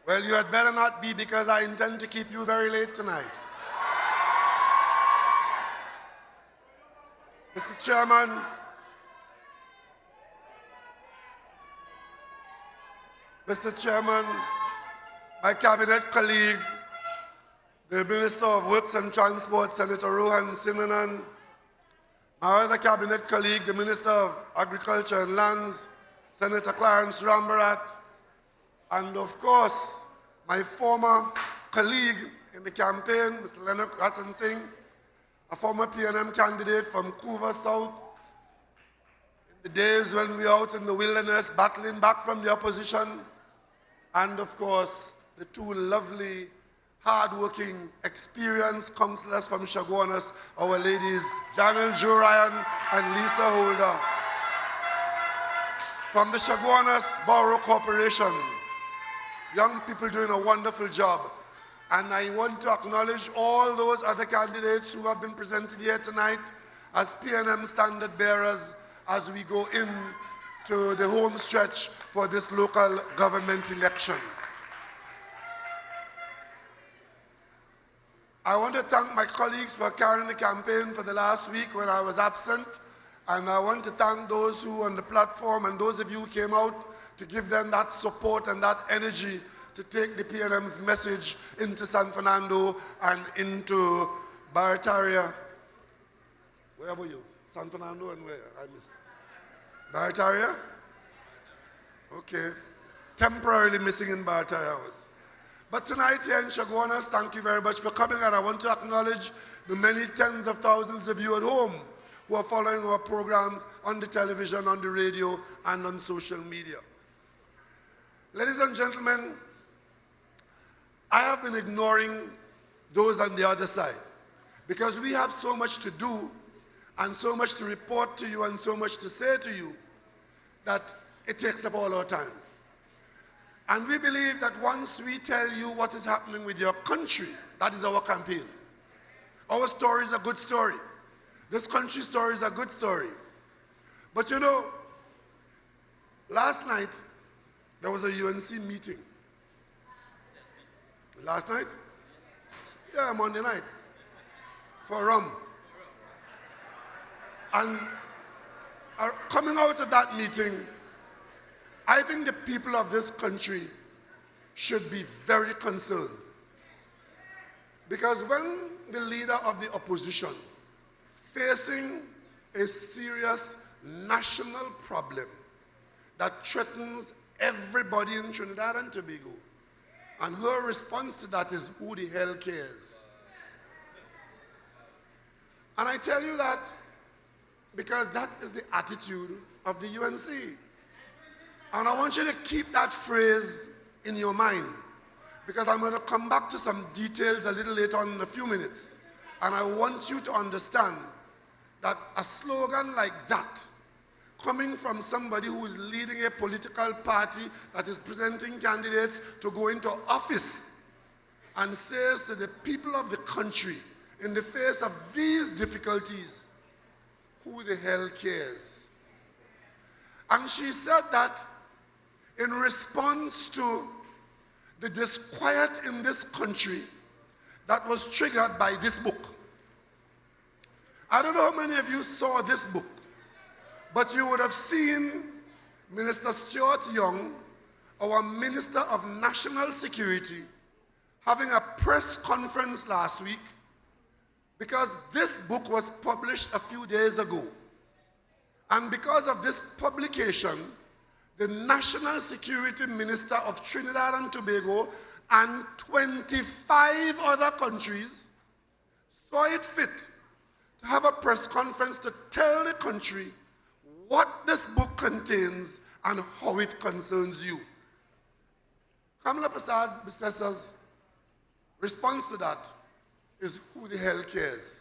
Well, you had better not be, because I intend to keep you very late tonight. Mr. Chairman, my cabinet colleague, the Minister of Works and Transport, Senator Rohan Sinanan, my other cabinet colleague, the Minister of Agriculture and Lands, Senator Clarence Rambarat, and of course, my former colleague in the campaign, Mr. Leonard Ratan Singh, a former PNM candidate from Couva South, in the days when we were out in the wilderness battling back from the opposition, and of course, the two lovely, hard-working, experienced councillors from CHAGUANAS, our ladies, Janelle Jo Ryan and Lisa Holder. From the CHAGUANAS Borough Corporation, young people doing a wonderful job. And I want to acknowledge all those other candidates who have been presented here tonight as PNM standard bearers as we go into the home stretch for this local government election. I want to thank my colleagues for carrying the campaign for the last week when I was absent. And I want to thank those who on the platform and those of you who came out to give them that support and that energy to take the PNM's message into San Fernando and into Barataria. Where were you? San Fernando and where? I missed. Barataria? Okay. Temporarily missing in Barataria was. But tonight here in CHAGUANAS, thank you very much for coming, and I want to acknowledge the many tens of thousands of you at home who are following our programs on the television, on the radio, and on social media. Ladies and gentlemen, I have been ignoring those on the other side because we have so much to do and so much to report to you and so much to say to you that it takes up all our time. And we believe that once we tell you what is happening with your country, that is our campaign. Our story is a good story. This country's story is a good story. But you know, last night, there was a UNC meeting. Last night? Yeah, Monday night. For rum. And coming out of that meeting, I think the people of this country should be very concerned. Because when the leader of the opposition, facing a serious national problem that threatens everybody in Trinidad and Tobago, and her response to that is, who the hell cares? And I tell you that because that is the attitude of the UNC. And I want you to keep that phrase in your mind, because I'm going to come back to some details a little later on in a few minutes. And I want you to understand that a slogan like that, coming from somebody who is leading a political party that is presenting candidates to go into office, and says to the people of the country, in the face of these difficulties, who the hell cares? And she said that in response to the disquiet in this country that was triggered by this book. I don't know how many of you saw this book, but you would have seen Minister Stuart Young, our Minister of National Security, having a press conference last week because this book was published a few days ago. And because of this publication, the National Security Minister of Trinidad and Tobago and 25 other countries saw it fit to have a press conference to tell the country what this book contains and how it concerns you. Kamala Prasad's response to that is, who the hell cares?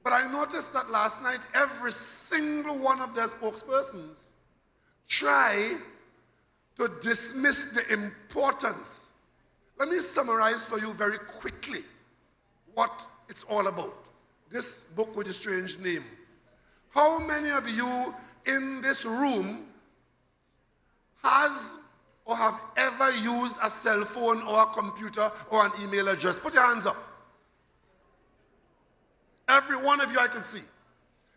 But I noticed that last night, every single one of their spokespersons try to dismiss the importance. Let me summarize for you very quickly what it's all about. This book with a strange name. How many of you in this room has or have ever used a cell phone or a computer or an email address? Put your hands up. Every one of you I can see.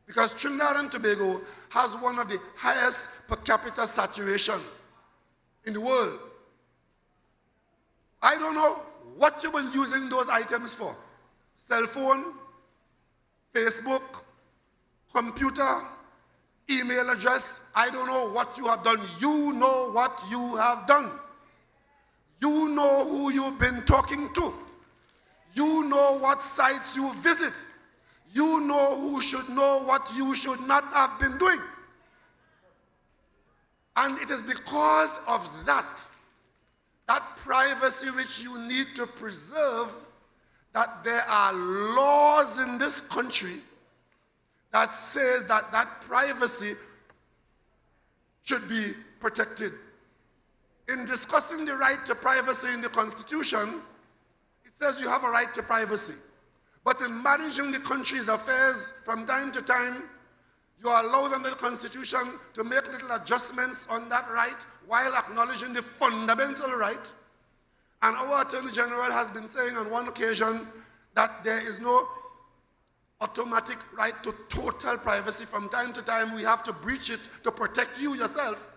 Because Trinidad and Tobago has one of the highest per capita saturation in the world. I don't know what you've been using those items for. Cell phone, Facebook, computer, email address. I don't know what you have done. You know what you have done. You know who you've been talking to. You know what sites you visit. You know who should know what you should not have been doing. And it is because of that privacy which you need to preserve, that there are laws in this country that says that that privacy should be protected. In discussing the right to privacy in the Constitution, it says you have a right to privacy. But in managing the country's affairs, from time to time, you are allowed under the Constitution to make little adjustments on that right while acknowledging the fundamental right. And our Attorney General has been saying on one occasion that there is no automatic right to total privacy. From time to time, we have to breach it to protect you yourself.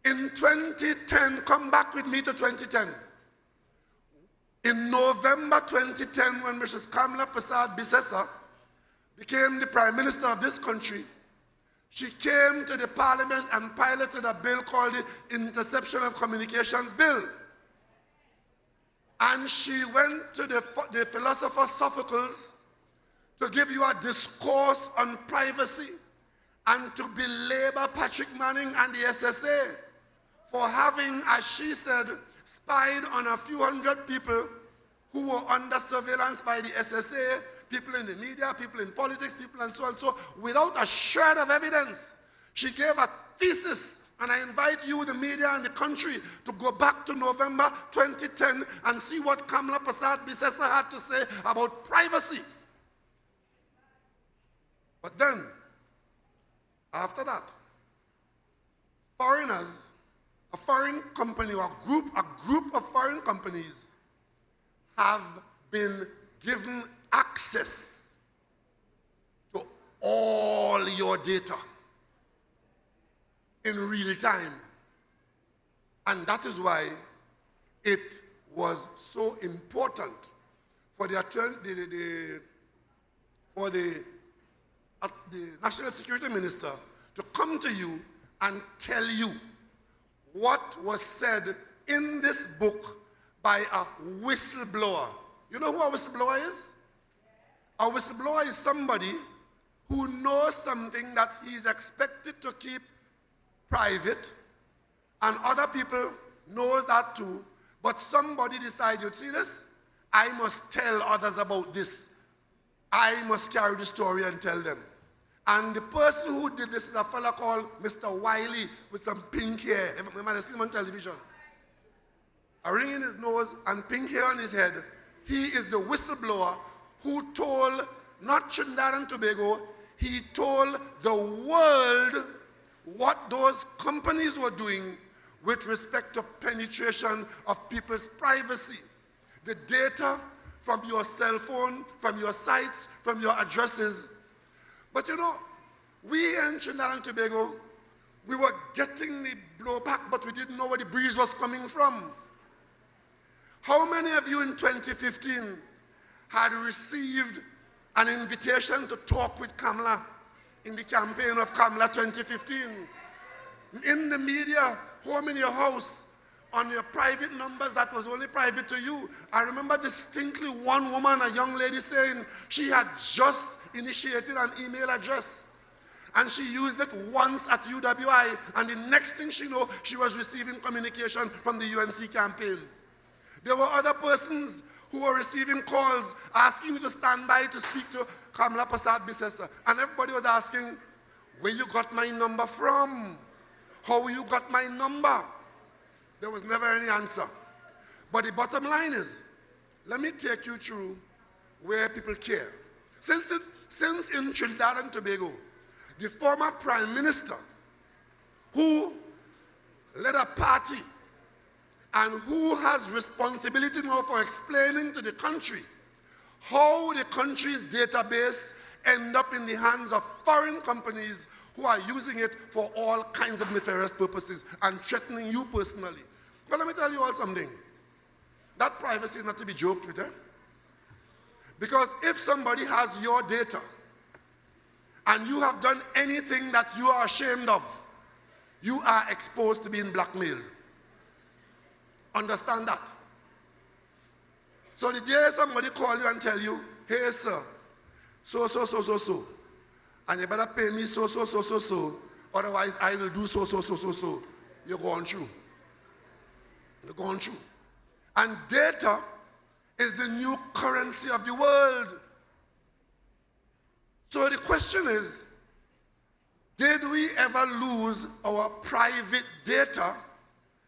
In 2010, come back with me to 2010. In November 2010, when Mrs. Kamla Persad-Bissessar became the Prime Minister of this country, she came to the Parliament and piloted a bill called the Interception of Communications Bill. And she went to the philosopher Sophocles to give you a discourse on privacy and to belabor Patrick Manning and the SSA for having, as she said, spied on a few hundred people who were under surveillance by the SSA, people in the media, people in politics, people and so on, so without a shred of evidence. She gave a thesis, and I invite you, the media and the country, to go back to November 2010 and see what Kamla Persad-Bissessar had to say about privacy. But then, after that, foreigners, a foreign company or a group of foreign companies have been given access to all your data in real time. And that is why it was so important for the National Security Minister to come to you and tell you what was said in this book by a whistleblower. You know who a whistleblower is? A whistleblower is somebody who knows something that he is expected to keep private, and other people knows that too, but somebody decides, you see this? I must tell others about this. I must carry the story and tell them. And the person who did this is a fellow called Mr. Wiley with some pink hair. You might have seen him on television. A ring in his nose and pink hair on his head. He is the whistleblower who told, not Trinidad and Tobago, he told the world what those companies were doing with respect to penetration of people's privacy. The data from your cell phone, from your sites, from your addresses. But you know, we in Trinidad and Tobago, we were getting the blowback, but we didn't know where the breeze was coming from. How many of you in 2015 had received an invitation to talk with Kamla in the campaign of Kamla 2015? In the media, home in your house, on your private numbers that was only private to you. I remember distinctly one woman, a young lady, saying she had just initiated an email address and she used it once at UWI, and the next thing she knew, she was receiving communication from the UNC campaign. There were other persons who were receiving calls asking you to stand by to speak to Kamla Persad-Bissessar, and everybody was asking, where you got my number from? How you got my number? There was never any answer. But the bottom line is, let me take you through where people care. Since in Trinidad and Tobago, the former Prime Minister who led a party and who has responsibility now for explaining to the country how the country's database end up in the hands of foreign companies who are using it for all kinds of nefarious purposes and threatening you personally. But let me tell you all something. That privacy is not to be joked with, eh? Because if somebody has your data and you have done anything that you are ashamed of, you are exposed to being blackmailed. Understand that. So the day somebody call you and tell you, hey sir, so, and you better pay me so, otherwise I will do so, you're going through. You're going through. And data is the new currency of the world. So the question is, did we ever lose our private data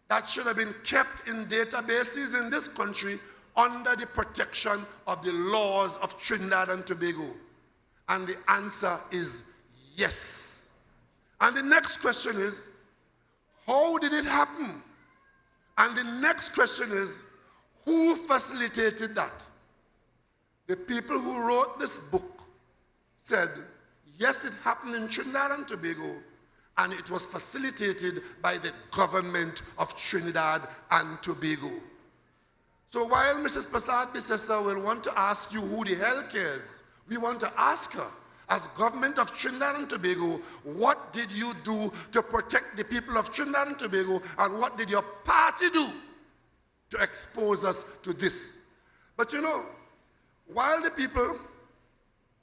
that should have been kept in databases in this country under the protection of the laws of Trinidad and Tobago? And the answer is yes. And the next question is, how did it happen? And the next question is, who facilitated that? The people who wrote this book said, yes, it happened in Trinidad and Tobago, and it was facilitated by the government of Trinidad and Tobago. So while Mrs. Prasad Bisesa will want to ask you who the hell cares, we want to ask her, as government of Trinidad and Tobago, what did you do to protect the people of Trinidad and Tobago, and what did your party do to expose us to this? But you know, while the people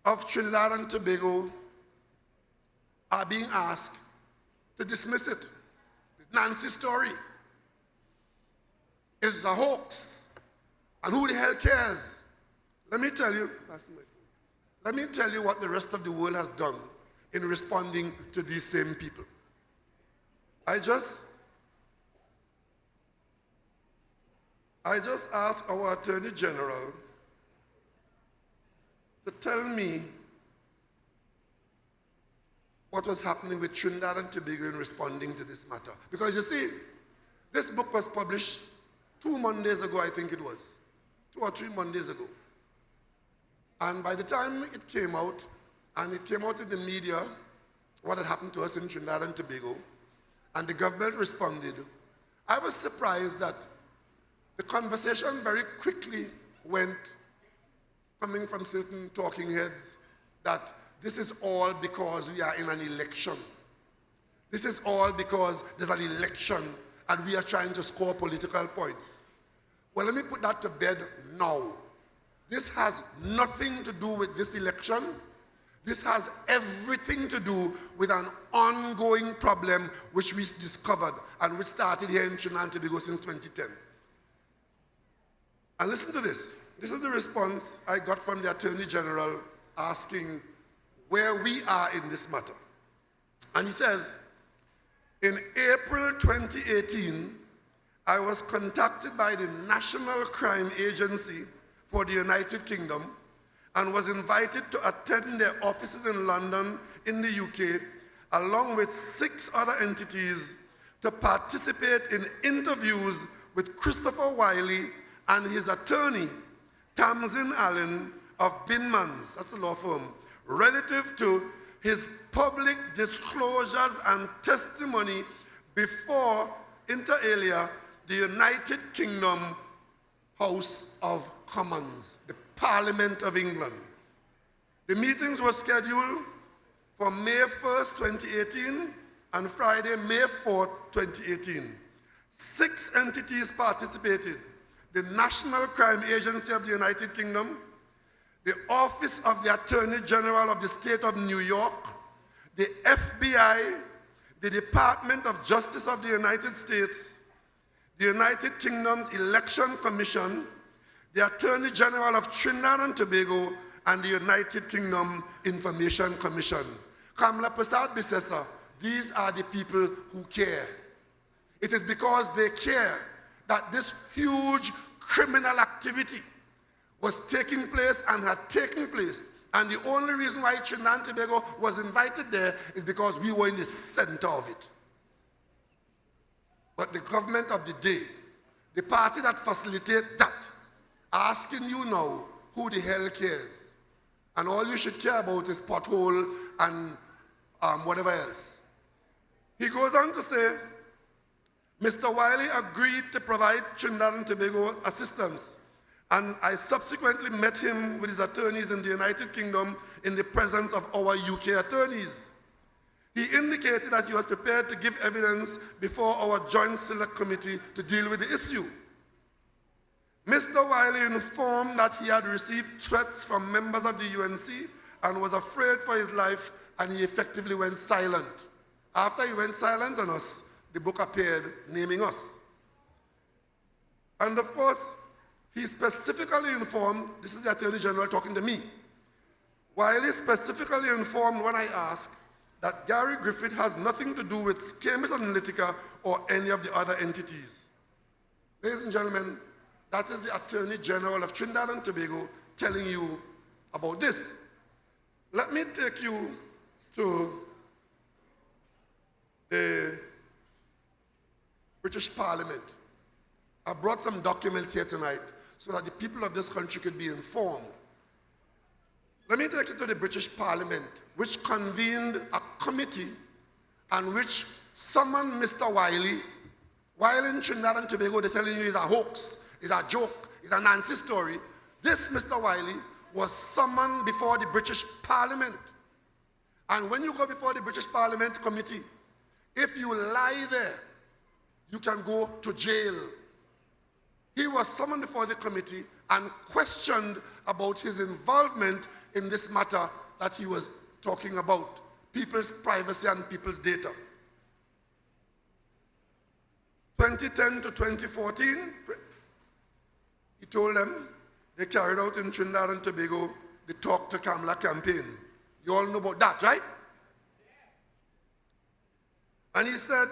of Trinidad and Tobago are being asked to dismiss it, it's Nancy's story, it's a hoax, and who the hell cares? Let me tell you what the rest of the world has done in responding to these same people. I just asked our Attorney General to tell me what was happening with Trinidad and Tobago in responding to this matter. Because you see, this book was published 2 Mondays ago, I think it was. 2 or 3 Mondays ago. And by the time it came out, and it came out in the media, what had happened to us in Trinidad and Tobago, and the government responded, I was surprised that the conversation very quickly went, coming from certain talking heads, that this is all because we are in an election. This is all because there's an election and we are trying to score political points. Well, let me put that to bed now. This has nothing to do with this election. This has everything to do with an ongoing problem which we discovered and which started here in Trinidad and Tobago since 2010. And listen to this. This is the response I got from the Attorney General asking where we are in this matter. And he says, in April 2018, I was contacted by the National Crime Agency for the United Kingdom and was invited to attend their offices in London in the UK, along with 6 other entities, to participate in interviews with Christopher Wiley and his attorney, Tamsin Allen of Binmans, that's the law firm, relative to his public disclosures and testimony before, inter alia, the United Kingdom House of Commons, the Parliament of England. The meetings were scheduled for May 1st, 2018 and Friday, May 4th, 2018. 6 entities participated: the National Crime Agency of the United Kingdom, the Office of the Attorney General of the State of New York, the FBI, the Department of Justice of the United States, the United Kingdom's Election Commission, the Attorney General of Trinidad and Tobago, and the United Kingdom Information Commission. Kamla Prasad Bisesa, these are the people who care. It is because they care that this huge criminal activity was taking place and had taken place. And the only reason why Trinidad and Tobago was invited there is because we were in the center of it. but the government of the day, the party that facilitates that, asking you now who the hell cares. And all you should care about is pothole and whatever else. He goes on to say, Mr. Wiley agreed to provide Trinidad and Tobago assistance, and I subsequently met him with his attorneys in the United Kingdom in the presence of our UK attorneys. He indicated that he was prepared to give evidence before our Joint Select Committee to deal with the issue. Mr. Wiley informed that he had received threats from members of the UNC and was afraid for his life, and he effectively went silent. After he went silent on us, the book appeared naming us. And of course, he specifically informed, this is the Attorney General talking to me, Wiley specifically informed when I asked that Gary Griffith has nothing to do with Cambridge Analytica or any of the other entities. Ladies and gentlemen, that is the Attorney General of Trinidad and Tobago telling you about this. Let me take you to the British Parliament. I brought some documents here tonight so that the people of this country could be informed. Let me take you to the British Parliament, which convened a committee and which summoned Mr. Wiley. While in Trinidad and Tobago, they're telling you it's a hoax, it's a joke, it's a Nancy story. This Mr. Wiley was summoned before the British Parliament. And when you go before the British Parliament committee, if you lie there, you can go to jail. He was summoned before the committee and questioned about his involvement in this matter that he was talking about, people's privacy and people's data. 2010 to 2014, he told them they carried out in Trinidad and Tobago the Talk to Kamala campaign. You all know about that, right? And he said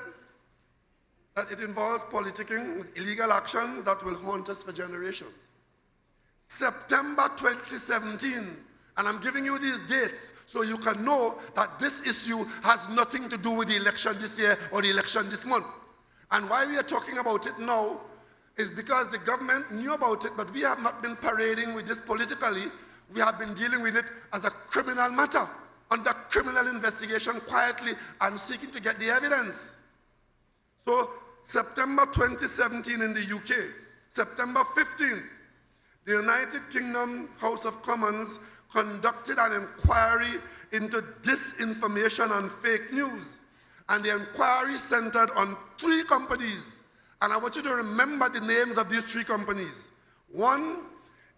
that it involves politicking with illegal actions that will haunt us for generations. September 2017, and I'm giving you these dates so you can know that this issue has nothing to do with the election this year or the election this month. And why we are talking about it now is because the government knew about it, but we have not been parading with this politically. We have been dealing with it as a criminal matter, under criminal investigation quietly and seeking to get the evidence. So September 2017 in the UK, September 15, the United Kingdom House of Commons conducted an inquiry into disinformation and fake news. And the inquiry centered on 3 companies. And I want you to remember the names of these 3 companies. One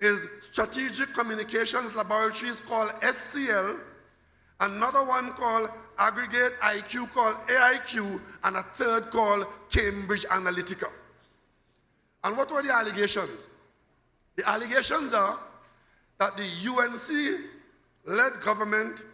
is Strategic Communications Laboratories called SCL, another one called Aggregate IQ called AIQ, and a third called Cambridge Analytica. And what were the allegations? The allegations are that the UNC-led government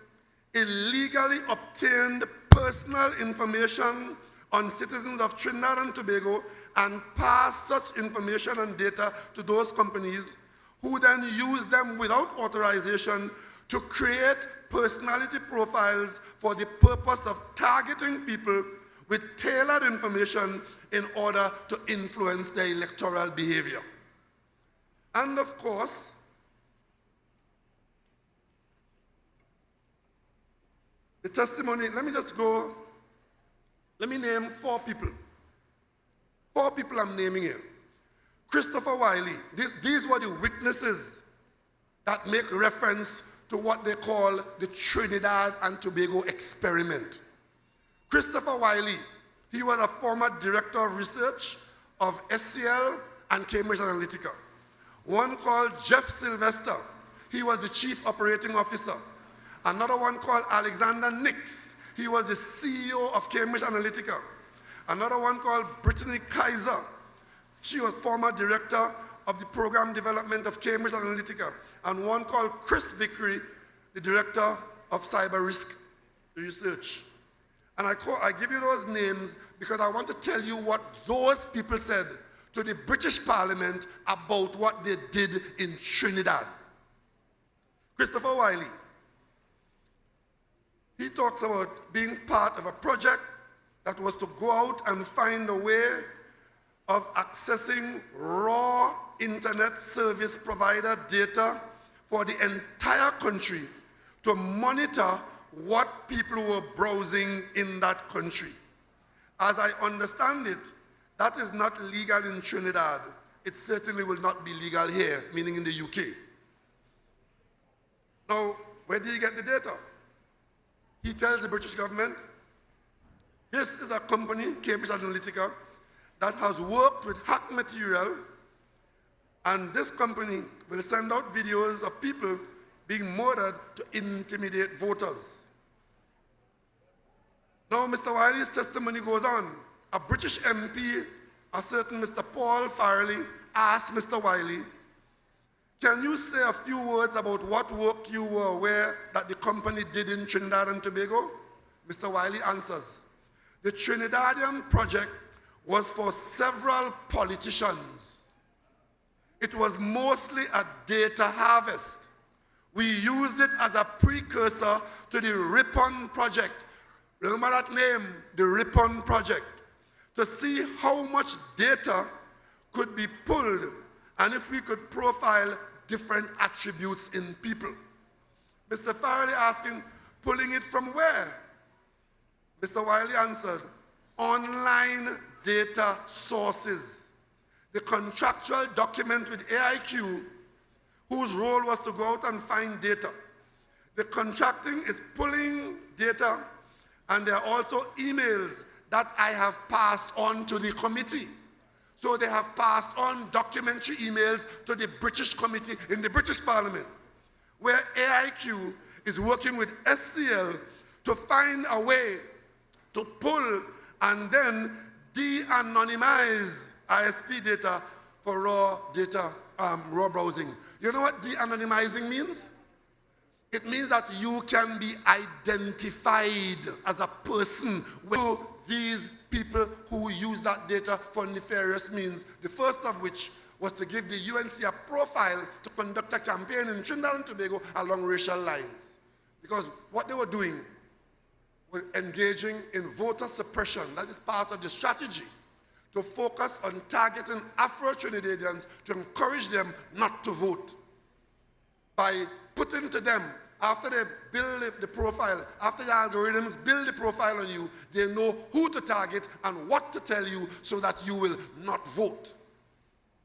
illegally obtained personal information on citizens of Trinidad and Tobago and passed such information and data to those companies who then used them without authorization to create personality profiles for the purpose of targeting people with tailored information in order to influence their electoral behavior. And of course, the testimony, let me name 4 people. 4 people I'm naming here. Christopher Wiley, these were the witnesses that make reference to what they call the Trinidad and Tobago experiment. Christopher Wiley, he was a former director of research of SCL and Cambridge Analytica. One called Jeff Sylvester, he was the chief operating officer. Another one called Alexander Nix, he was the CEO of Cambridge Analytica. Another one called Brittany Kaiser, she was former director of the program development of Cambridge Analytica. And one called Chris Vickery, the director of cyber risk research. And I give you those names because I want to tell you what those people said to the British Parliament about what they did in Trinidad. Christopher Wiley, he talks about being part of a project that was to go out and find a way of accessing raw internet service provider data for the entire country to monitor what people were browsing in that country. As I understand it, that is not legal in Trinidad. It certainly will not be legal here, meaning in the UK. Now, where do you get the data? He tells the British government, this is a company, Cambridge Analytica, that has worked with hack material, and this company will send out videos of people being murdered to intimidate voters. Now, Mr. Wiley's testimony goes on. A British MP, a certain Mr. Paul Farrelly, asked Mr. Wiley, can you say a few words about what work you were aware that the company did in Trinidad and Tobago? Mr. Wiley answers, the Trinidadian project was for several politicians. It was mostly a data harvest. We used it as a precursor to the Ripon project. Remember that name, the Ripon project, to see how much data could be pulled and if we could profile different attributes in people. Mr. Farrelly asking, pulling it from where? Mr. Wiley answered, online data sources. The contractual document with AIQ, whose role was to go out and find data. The contracting is pulling data, and there are also emails that I have passed on to the committee. So they have passed on documentary emails to the British committee in the British Parliament, where AIQ is working with SCL to find a way to pull and then de-anonymize ISP data for raw data, raw browsing. You know what de-anonymizing means? It means that you can be identified as a person with these people who use that data for nefarious means, the first of which was to give the UNC a profile to conduct a campaign in Trinidad and Tobago along racial lines. Because what they were doing was engaging in voter suppression. That is part of the strategy, to focus on targeting Afro-Trinidadians to encourage them not to vote. By putting to them, after they build the profile, after the algorithms build the profile on you, they know who to target and what to tell you so that you will not vote.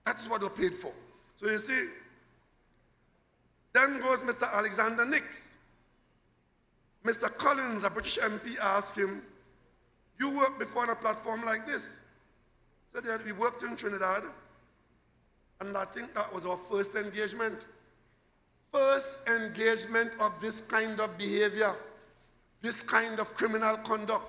That's what they're paid for. So you see, then goes Mr. Alexander Nix. Mr. Collins, a British MP, asked him, you worked before on a platform like this? He said that we worked in Trinidad, and I think that was our first engagement. First engagement of this kind of behavior, this kind of criminal conduct,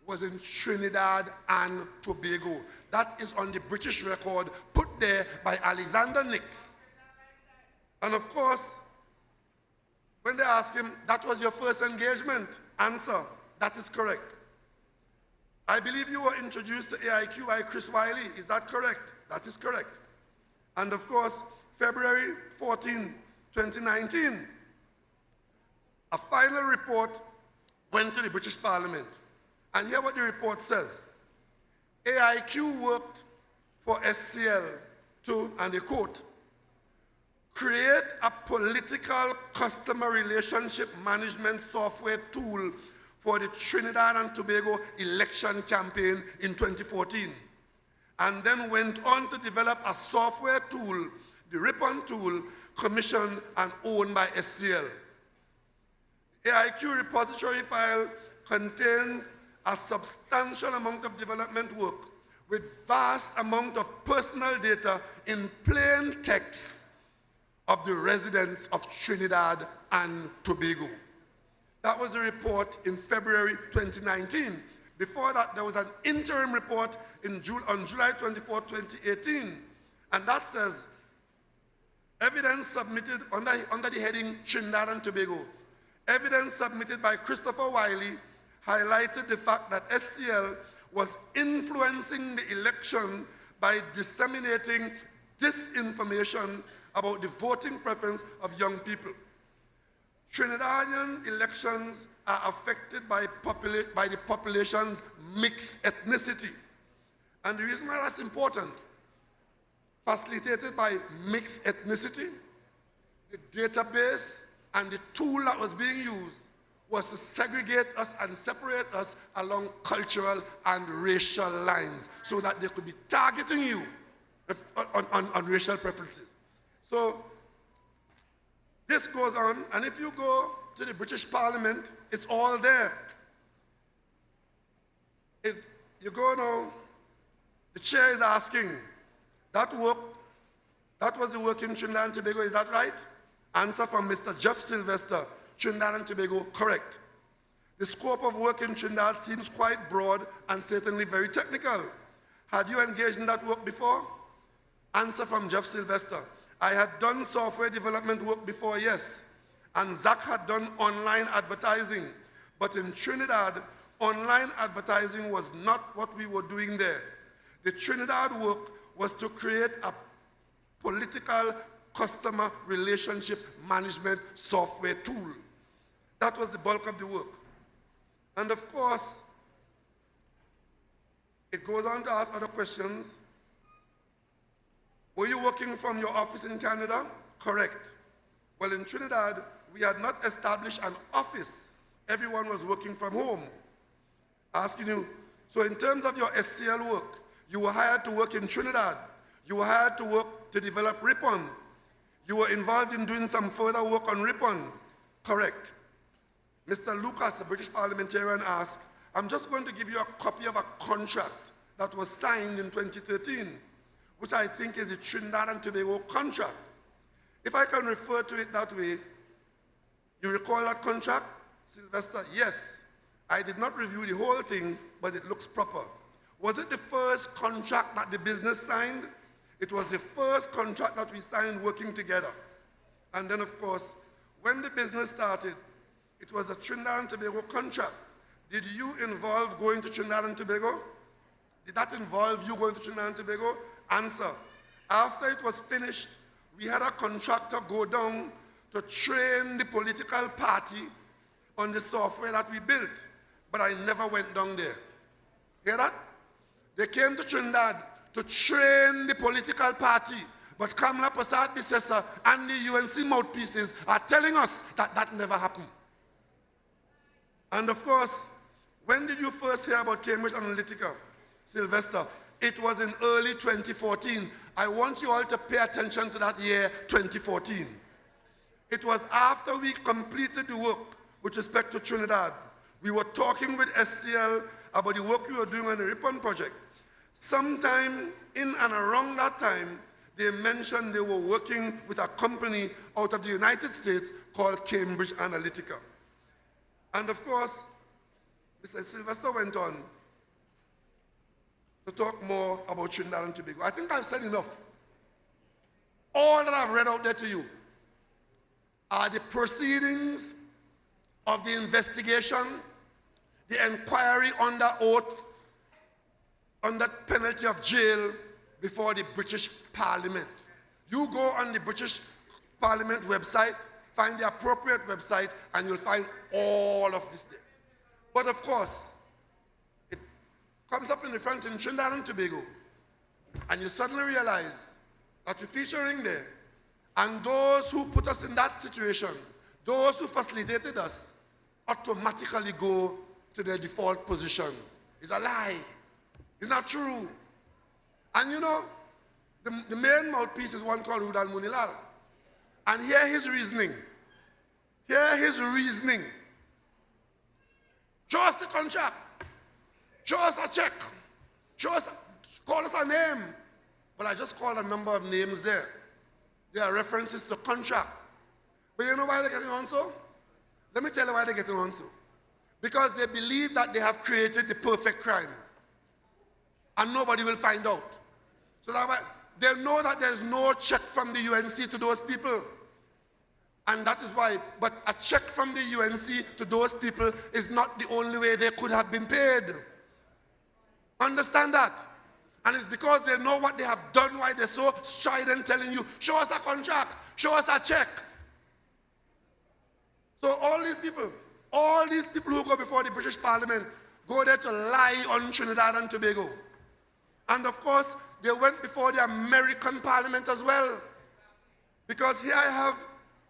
was in Trinidad and Tobago. That is on the British record, put there by Alexander Nix. And of course, when they ask him, that was your first engagement? Answer, that is correct. I believe you were introduced to AIQ by Chris Wiley. Is that correct? That is correct. And of course, February 14, 2019, a final report went to the British Parliament. And here what the report says. AIQ worked for SCL to, and I quote, create a political customer relationship management software tool for the Trinidad and Tobago election campaign in 2014. And then went on to develop a software tool, the Ripon tool, commissioned and owned by SCL. AIQ repository file contains a substantial amount of development work with vast amount of personal data in plain text of the residents of Trinidad and Tobago. That was a report in February 2019. Before that, there was an interim report on July 24, 2018, and that says, evidence submitted under the heading Trinidad and Tobago. Evidence submitted by Christopher Wiley highlighted the fact that STL was influencing the election by disseminating disinformation about the voting preference of young people. Trinidadian elections are affected by the population's mixed ethnicity. And the reason why that's important, facilitated by mixed ethnicity, the database and the tool that was being used was to segregate us and separate us along cultural and racial lines so that they could be targeting you on racial preferences. So this goes on, and if you go to the British Parliament, it's all there. You go now, the chair is asking, that was the work in Trinidad and Tobago, is that right? Answer from Mr. Jeff Sylvester, Trinidad and Tobago, correct. The scope of work in Trinidad seems quite broad and certainly very technical. Had you engaged in that work before? Answer from Jeff Sylvester, I had done software development work before, yes. And Zach had done online advertising. But in Trinidad, online advertising was not what we were doing there. The Trinidad work was to create a political customer relationship management software tool. That was the bulk of the work. And of course, it goes on to ask other questions. Were you working from your office in Canada? Correct. Well, in Trinidad, we had not established an office. Everyone was working from home. Asking you, so in terms of your SCL work, you were hired to work in Trinidad. You were hired to work to develop Ripon. You were involved in doing some further work on Ripon. Correct. Mr. Lucas, the British parliamentarian, asked, I'm just going to give you a copy of a contract that was signed in 2013, which I think is the Trinidad and Tobago contract. If I can refer to it that way, you recall that contract? Sylvester, yes. I did not review the whole thing, but it looks proper. Was it the first contract that the business signed? It was the first contract that we signed working together. And then, of course, when the business started, it was a Trinidad and Tobago contract. Did you involve going to Trinidad and Tobago? Did that involve you going to Trinidad and Tobago? Answer. After it was finished, we had a contractor go down to train the political party on the software that we built, but I never went down there. Hear that? They came to Trinidad to train the political party, but Kamala Persad-Bissessar and the UNC mouthpieces are telling us that that never happened. And of course, when did you first hear about Cambridge Analytica, Sylvester? It was in early 2014. I want you all to pay attention to that year, 2014. It was after we completed the work with respect to Trinidad. We were talking with SCL about the work we were doing on the Ripon project. Sometime in and around that time, they mentioned they were working with a company out of the United States called Cambridge Analytica. And of course, Mr. Sylvester went on to talk more about Trinidad and Tobago. I think I've said enough. All that I've read out there to you are the proceedings of the investigation, the inquiry under oath, under penalty of jail before the British Parliament. You go on the British Parliament website, find the appropriate website, and you'll find all of this there. But of course, it comes up in the front in Trinidad and Tobago, and you suddenly realize that you're featuring there. And those who put us in that situation, those who facilitated us, automatically go to their default position. It's a lie. It's not true. And you know, the main mouthpiece is one called Rudal Munilal. And hear his reasoning. Hear his reasoning. Show us the contract. Show us a check. Call us a name. But I just called a number of names there. There are references to contract. But you know why they're getting on so? Let me tell you why they're getting on so. Because they believe that they have created the perfect crime. And nobody will find out. So that they know that there's no check from the UNC to those people. And that is why, but a check from the UNC to those people is not the only way they could have been paid. Understand that? And it's because they know what they have done, why they're so strident telling you, show us a contract, show us a check. So all these people who go before the British Parliament, go there to lie on Trinidad and Tobago. And of course, they went before the American Parliament as well. Because here I have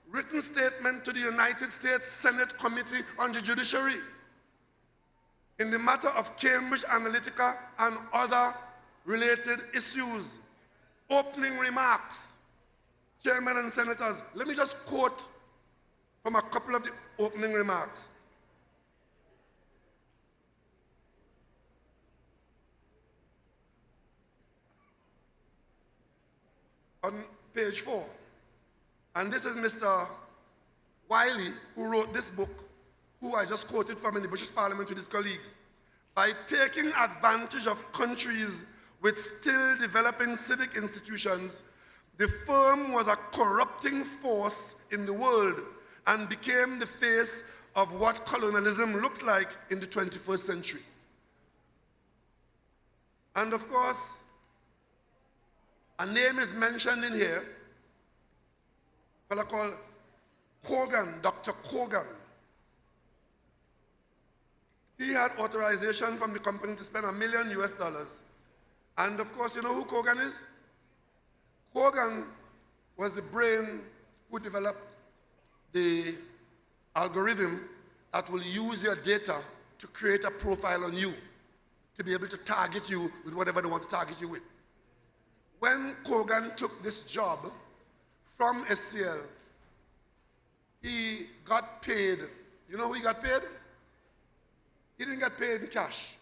written statement to the United States Senate Committee on the Judiciary in the matter of Cambridge Analytica and other related issues. Opening remarks, chairmen and senators. Let me just quote from a couple of the opening remarks. On page 4. And this is Mr. Wiley, who wrote this book, who I just quoted from in the British Parliament with his colleagues. By taking advantage of countries with still developing civic institutions, the firm was a corrupting force in the world and became the face of what colonialism looked like in the 21st century. And of course, a name is mentioned in here, a fellow called Kogan, Dr. Kogan. He had authorization from the company to spend $1 million US. And of course, you know who Kogan is? Kogan was the brain who developed the algorithm that will use your data to create a profile on you, to be able to target you with whatever they want to target you with. When Kogan took this job from SCL, he got paid. You know who he got paid? He didn't get paid in cash.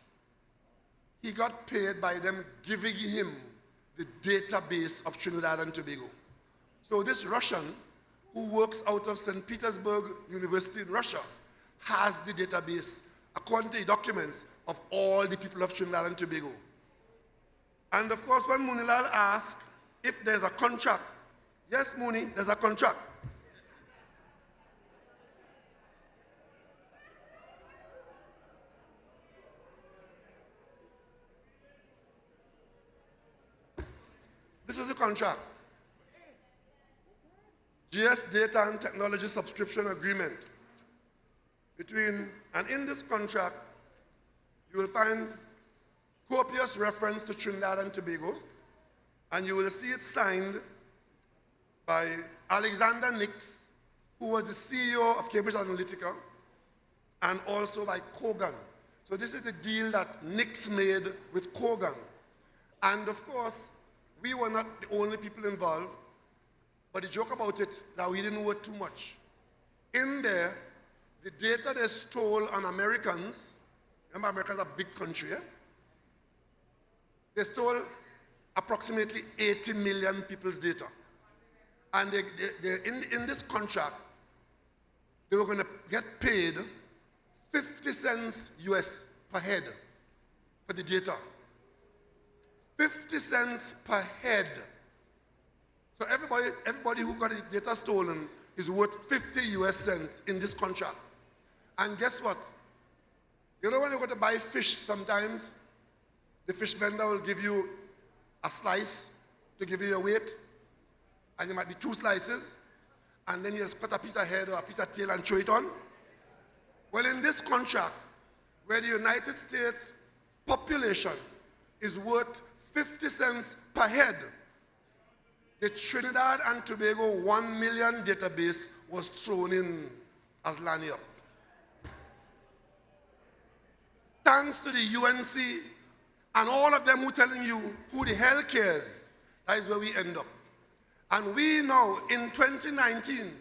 He got paid by them giving him the database of Trinidad and Tobago. So this Russian, who works out of St. Petersburg University in Russia, has the database, according to the documents, of all the people of Trinidad and Tobago. And of course, when Munilal asked if there's a contract, yes, Muni, there's a contract. This is the contract. GS Data and Technology Subscription Agreement between, and in this contract, you will find copious reference to Trinidad and Tobago, and you will see it signed by Alexander Nix, who was the CEO of Cambridge Analytica, and also by Kogan. So this is the deal that Nix made with Kogan. And of course, we were not the only people involved, but the joke about it is that we didn't work too much. In there, the data they stole on Americans, remember America's a big country, eh? They stole approximately 80 million people's data. And in this contract, they were going to get paid 50 cents US per head for the data. 50 cents per head. So everybody who got the data stolen is worth 50 US cents in this contract. And guess what? You know when you go to buy fish sometimes, the fish vendor will give you a slice to give you your weight, and there might be 2 slices, and then you just cut a piece of head or a piece of tail and throw it on. Well, in this contract, where the United States population is worth 50 cents per head, the Trinidad and Tobago 1 million database was thrown in as lanyard. Thanks to the UNC and all of them who are telling you who the hell cares, that is where we end up. And we now, in 2019,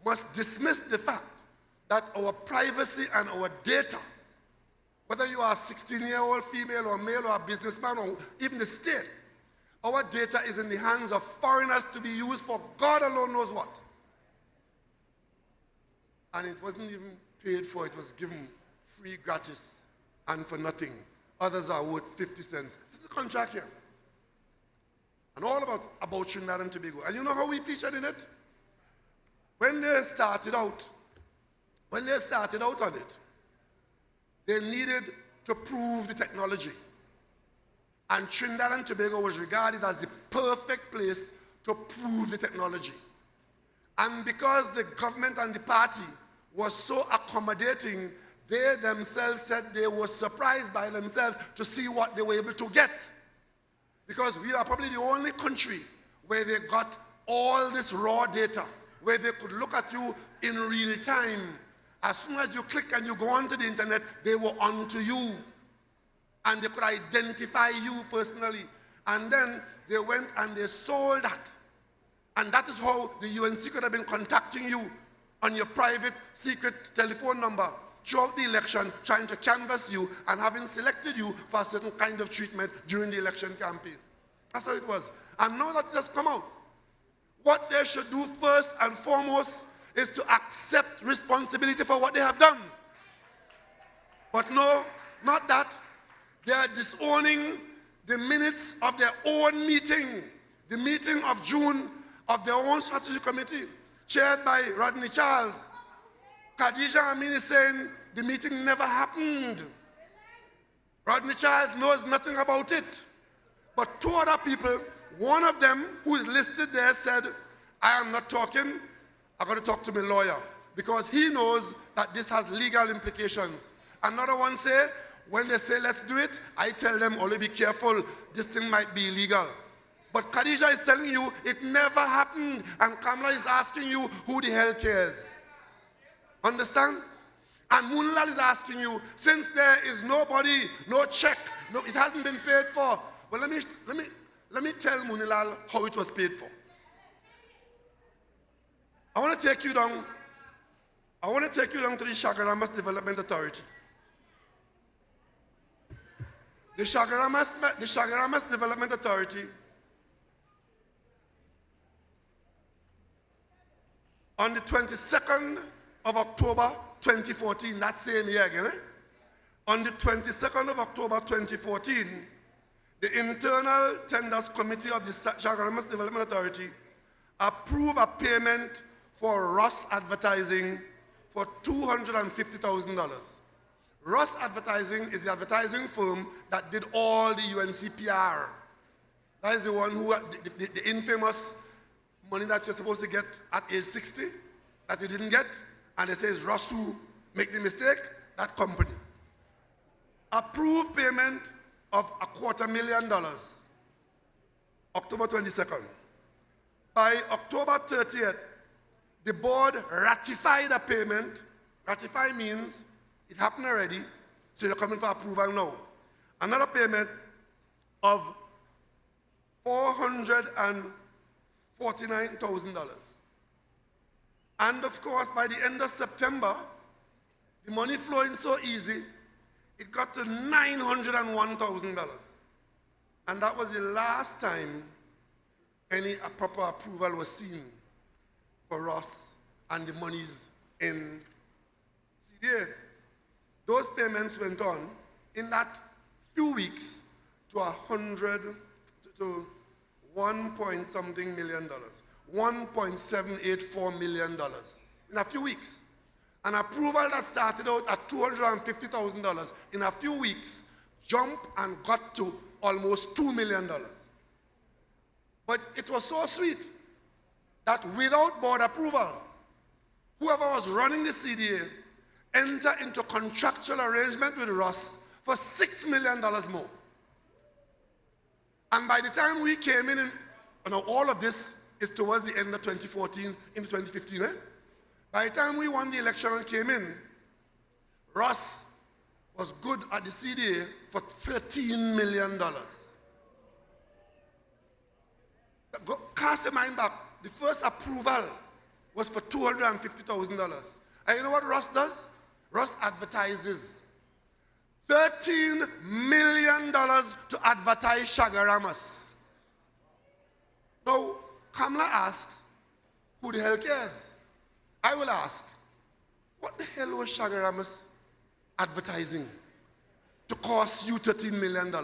must dismiss the fact that our privacy and our data, whether you are a 16-year-old female or male or a businessman or even the state, our data is in the hands of foreigners to be used for God alone knows what. And it wasn't even paid for, it was given free, gratis, and for nothing. Others are worth 50 cents. This is the contract here. And all about Trinidad and Tobago. And you know how we featured in it? When they started out on it, they needed to prove the technology. And Trinidad and Tobago was regarded as the perfect place to prove the technology. And because the government and the party was so accommodating, they themselves said they were surprised by themselves to see what they were able to get. Because we are probably the only country where they got all this raw data, where they could look at you in real time. As soon as you click and you go onto the internet, they were onto you. And they could identify you personally. And then they went and they sold that. And that is how the UNC could have been contacting you on your private secret telephone number throughout the election, trying to canvass you and having selected you for a certain kind of treatment during the election campaign. That's how it was. And now that it has come out, what they should do first and foremost is to accept responsibility for what they have done. But no, not that. They are disowning the minutes of their own meeting, the meeting of June of their own strategy committee, chaired by Rodney Charles. Khadija Amin is saying the meeting never happened. Rodney Charles knows nothing about it. But two other people, one of them who is listed there said, I am not talking, I'm going to talk to my lawyer, because he knows that this has legal implications. Another one say, when they say let's do it, I tell them, only be careful, this thing might be illegal. But Khadija is telling you it never happened, and Kamala is asking you who the hell cares. Understand? And Munlal is asking you, since there is nobody, no check, no, it hasn't been paid for. But let me tell Munilal how it was paid for. I want to take you down to the Chaganamas Development Authority. The Chaganamas Development Authority on the 22nd of October 2014, that same year again, on the 22nd of October 2014, the Internal Tenders Committee of the Chaganamas Development Authority approved a payment for Ross Advertising for $250,000. Ross Advertising is the advertising firm that did all the UNC PR. That is the one who, the infamous money that you're supposed to get at age 60, that you didn't get, and it says Ross who make the mistake, that company. Approved payment of $250,000, October 22nd. By October 30th, the board ratified a payment. Ratify means it happened already, so you're coming for approval now. Another payment of $449,000. And of course, by the end of September, the money flowing so easy, it got to $901,000. And that was the last time any proper approval was seen for Ross and the monies in CDA. Those payments went on in that few weeks to $1.something million, $1.784 million in a few weeks. An approval that started out at $250,000 in a few weeks jumped and got to almost $2 million. But it was so sweet that without board approval, whoever was running the CDA entered into contractual arrangement with Ross for $6 million more. And by the time we came in, all of this is towards the end of 2014 into 2015. By the time we won the election and came in, Ross was good at the CDA for $13 million. Cast your mind back. The first approval was for $250,000. And you know what Ross does? Ross advertises $13 million to advertise Chaganamas. Now, Kamala asks, who the hell cares? I will ask, what the hell was Chaganamas advertising to cost you $13 million?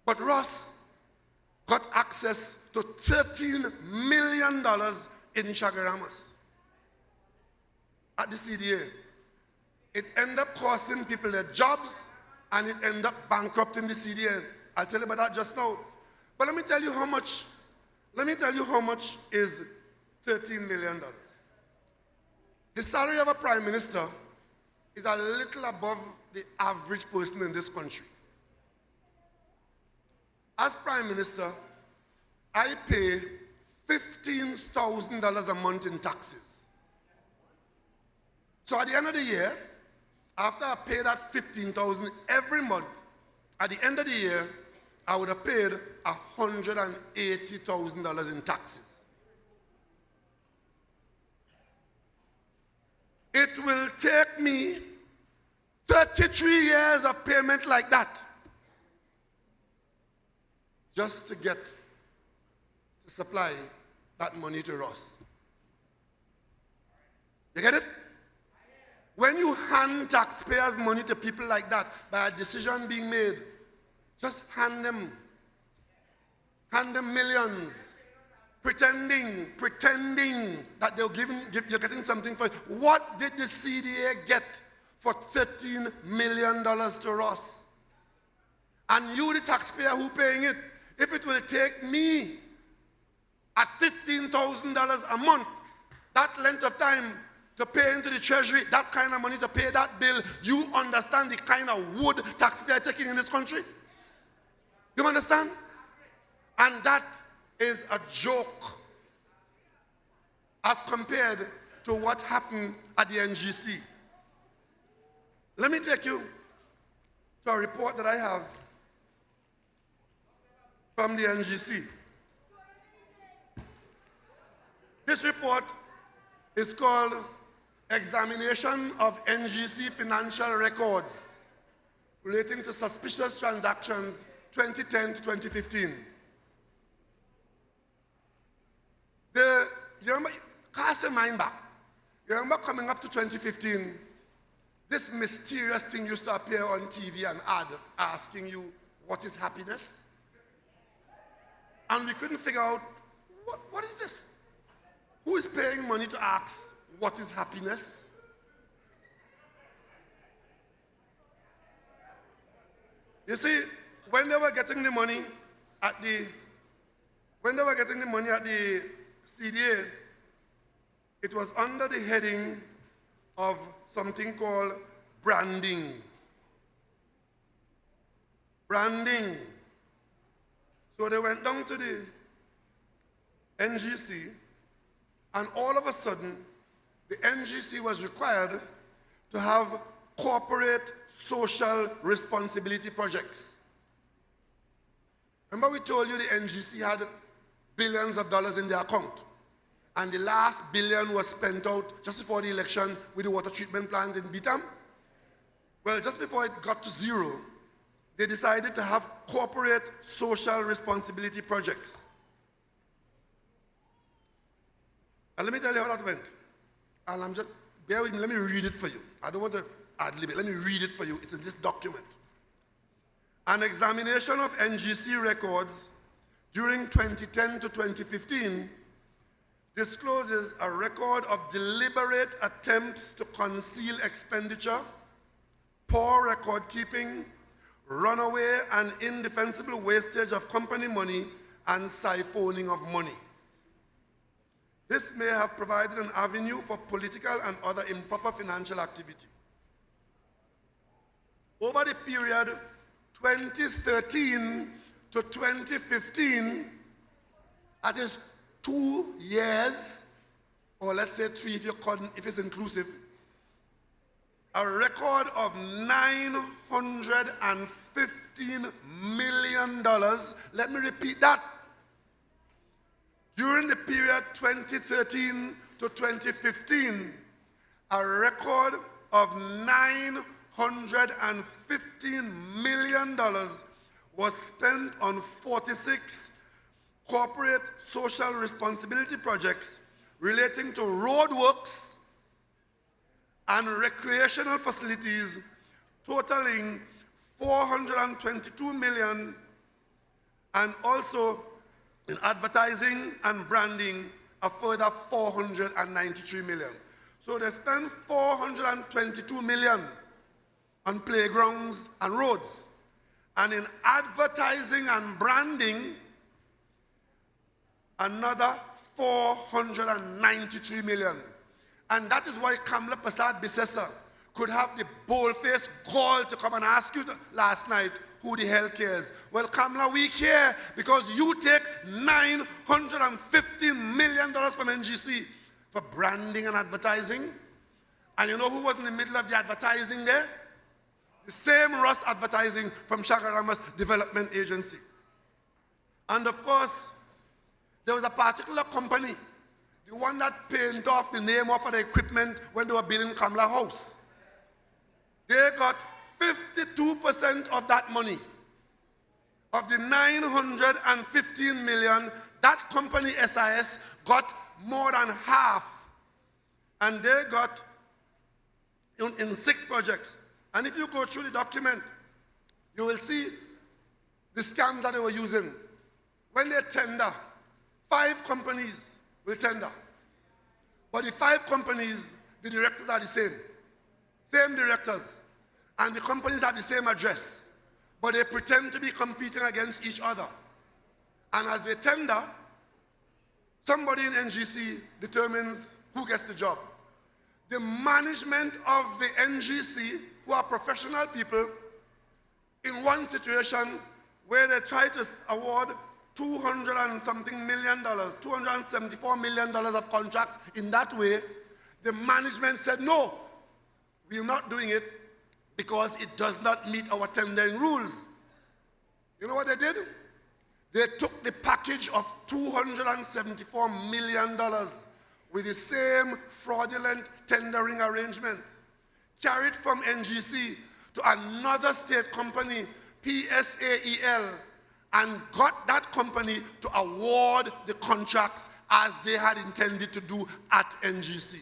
But Ross got access to $13 million in Chaganamas at the CDA. It ended up costing people their jobs, and it ended up bankrupting the CDA. I'll tell you about that just now. But let me tell you how much is $13 million. The salary of a prime minister is a little above the average person in this country. As Prime Minister, I pay $15,000 a month in taxes. So at the end of the year, after I pay that $15,000 every month, at the end of the year, I would have paid $180,000 in taxes. It will take me 33 years of payment like that just to get to supply that money to Ross. You get it? When you hand taxpayers' money to people like that by a decision being made, just hand them millions, pretending that you're getting something for it. What did the CDA get for $13 million to Ross? And you, the taxpayer who paying it, if it will take me at $15,000 a month, that length of time to pay into the treasury, that kind of money to pay that bill, you understand the kind of wood taxpayer taking in this country? You understand? And that is a joke as compared to what happened at the NGC. Let me take you to a report that I have from the NGC. This report is called Examination of NGC Financial Records Relating to Suspicious Transactions 2010 to 2015. You remember, cast your mind back. You remember coming up to 2015, this mysterious thing used to appear on TV and ad asking you, what is happiness? And we couldn't figure out, what is this? Who is paying money to ask, what is happiness? You see, when they were getting the money at the CDA, it was under the heading of something called branding. Branding. So they went down to the NGC, and all of a sudden, the NGC was required to have corporate social responsibility projects. Remember we told you the NGC had billions of dollars in their account, and the last billion was spent out just before the election with the water treatment plant in Bitam? Well, just before it got to zero, they decided to have corporate social responsibility projects. And let me tell you how that went. And bear with me, let me read it for you. I don't want to ad-lib it. Let me read it for you. It's in this document. An examination of NGC records during 2010 to 2015 discloses a record of deliberate attempts to conceal expenditure, poor record keeping, runaway and indefensible wastage of company money, and siphoning of money. This may have provided an avenue for political and other improper financial activity. Over the period 2013 to 2015, that is 2 years, or let's say 3 if it's inclusive, a record of $915 million. Let me repeat that. During the period 2013 to 2015, a record of $915 million was spent on 46 corporate social responsibility projects relating to roadworks and recreational facilities totaling $422 million, and also in advertising and branding a further $493 million. So they spent $422 million on playgrounds and roads, and in advertising and branding another $493 million. And that is why Kamla Prasad Bisesa could have the bold-faced gall to come and ask you last night, who the hell cares? Well, Kamala, we care because you take $950 million from NGC for branding and advertising. And you know who was in the middle of the advertising there? The same Ross Advertising from CHAGUANAS Development Agency. And of course, there was a particular company, the one that painted off the name of the equipment when they were building Kamala House. They got 52% of that money. Of the 915 million, that company SIS got more than half. And they got in 6 projects. And if you go through the document, you will see the scams that they were using. When they tender, 5 companies will tender. But the 5 companies, the directors are the same. Same directors. And the companies have the same address. But they pretend to be competing against each other. And as they tender, somebody in NGC determines who gets the job. The management of the NGC, who are professional people, in one situation where they try to award $200 and something million, $274 million of contracts in that way, the management said, no, we're not doing it because it does not meet our tendering rules. You know what they did? They took the package of $274 million with the same fraudulent tendering arrangements, carried from NGC to another state company, PSAEL, and got that company to award the contracts as they had intended to do at NGC.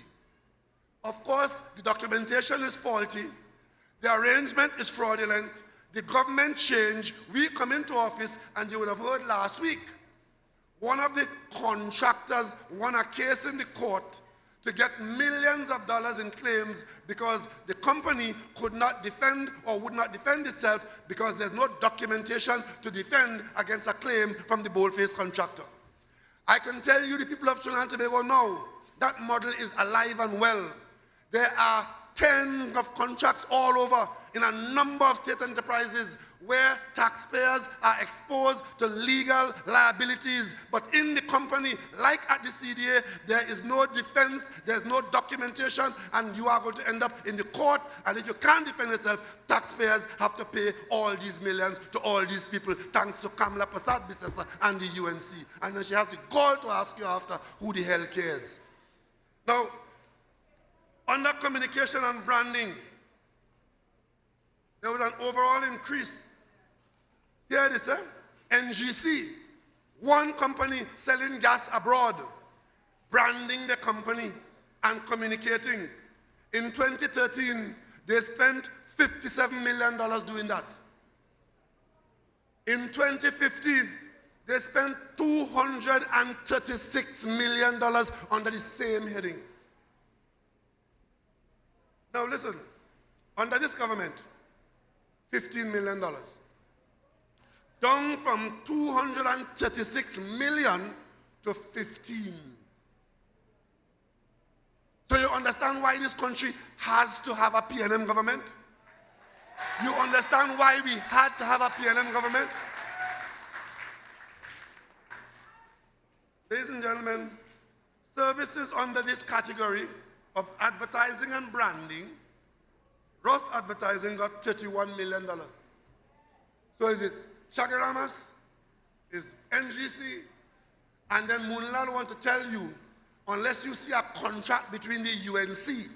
Of course, the documentation is faulty, the arrangement is fraudulent, the government changed, we come into office, and you would have heard last week, one of the contractors won a case in the court to get millions of dollars in claims because the company could not defend or would not defend itself because there's no documentation to defend against a claim from the boldface contractor. I can tell you the people of Trinidad and Tobago know that model is alive and well. There are tens of contracts all over in a number of state enterprises where taxpayers are exposed to legal liabilities, but in the company, like at the CDA, there is no defense, there's no documentation, and you are going to end up in the court, and if you can't defend yourself, taxpayers have to pay all these millions to all these people, thanks to Kamala Prasad-Bissessa and the UNC. And then she has the gall to ask you after, who the hell cares? Now, under communication and branding, there was an overall increase. Here it is, NGC, one company selling gas abroad, branding the company and communicating. In 2013, they spent $57 million doing that. In 2015, they spent $236 million under the same heading. Now listen, under this government, $15 million. Down from 236 million to 15. So you understand why this country has to have a PNM government? You understand why we had to have a PNM government? Ladies and gentlemen, services under this category of advertising and branding, Ross Advertising got $31 million. So is it CHAGUANAS, is NGC, and then Moonlal want to tell you, unless you see a contract between the UNC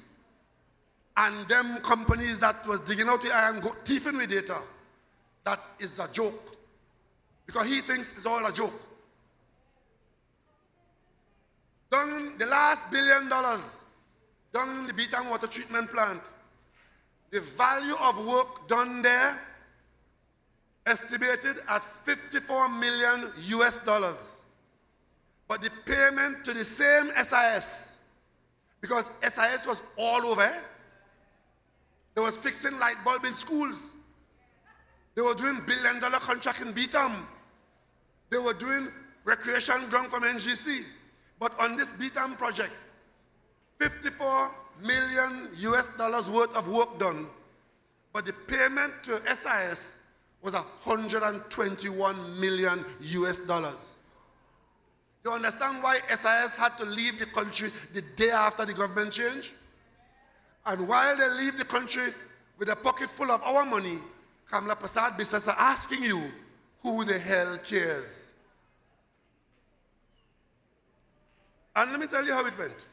and them companies that was digging out the iron, thieving with data, that is a joke. Because he thinks it's all a joke. Done the last $1 billion, done in the Beaton water treatment plant, the value of work done there estimated at $54 million US. But the payment to the same SIS, because SIS was all over, they was fixing light bulb in schools. They were doing $1 billion contract in Beaton. They were doing recreation ground from NGC. But on this Beaton project, $54 million US worth of work done. But the payment to SIS was 121 million US dollars. You understand why SIS had to leave the country the day after the government change? And while they leave the country with a pocket full of our money, Kamla Prasad Biswas are asking you, who the hell cares? And let me tell you how it went.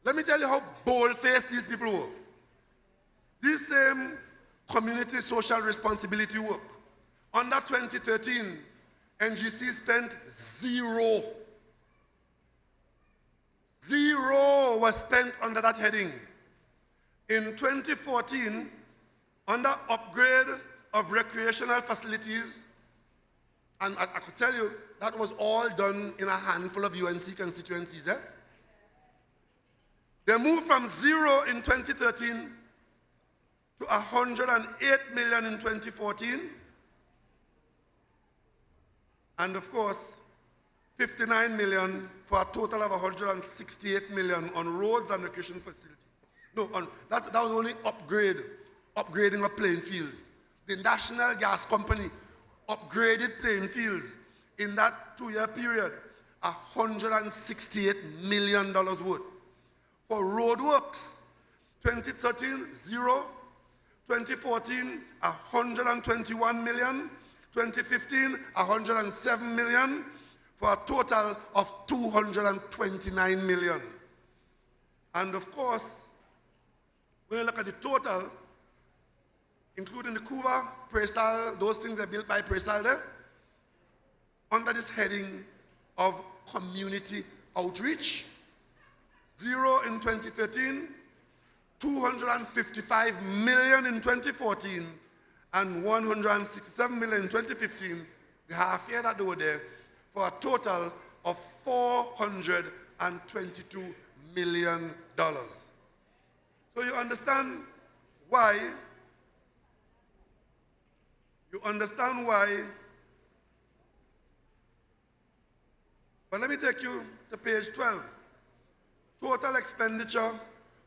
Let me tell you how bold-faced these people were. This same community social responsibility work, under 2013, NGC spent zero. Zero was spent under that heading. In 2014, under upgrade of recreational facilities, and I could tell you that was all done in a handful of UNC constituencies. They moved from zero in 2013 to 108 million in 2014, and of course, 59 million for a total of 168 million on roads and recreation facilities. No, that was only upgrading of playing fields. The National Gas Company upgraded playing fields in that 2-year period, $168 million worth. For roadworks, 2013, zero. 2014, 121 million. 2015, 107 million, for a total of 229 million. And of course, when you look at the total, including the Cuba, Presal, those things are built by Presal there, under this heading of community outreach, zero in 2013, 255 million in 2014, and 167 million in 2015, the half year that they were there, for a total of $422 million. So you understand why, but let me take you to page 12. Total expenditure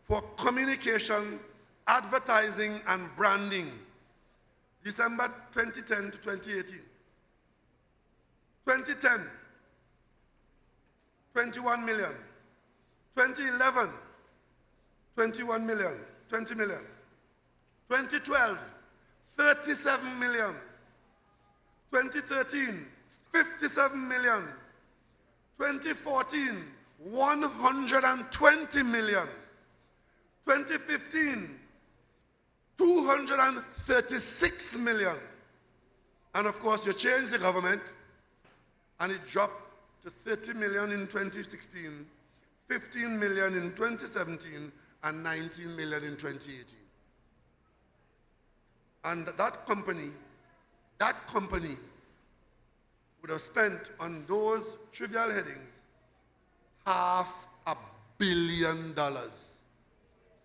for communication, advertising, and branding, December 2010 to 2018. 2010, 21 million. 2011, 21 million, 20 million. 2012, 37 million. 2013, 57 million. 2014, 120 million. 2015, 236 million. And of course, you change the government, and it dropped to 30 million in 2016, 15 million in 2017, and 19 million in 2018. And that company would have spent on those trivial headings $500 million.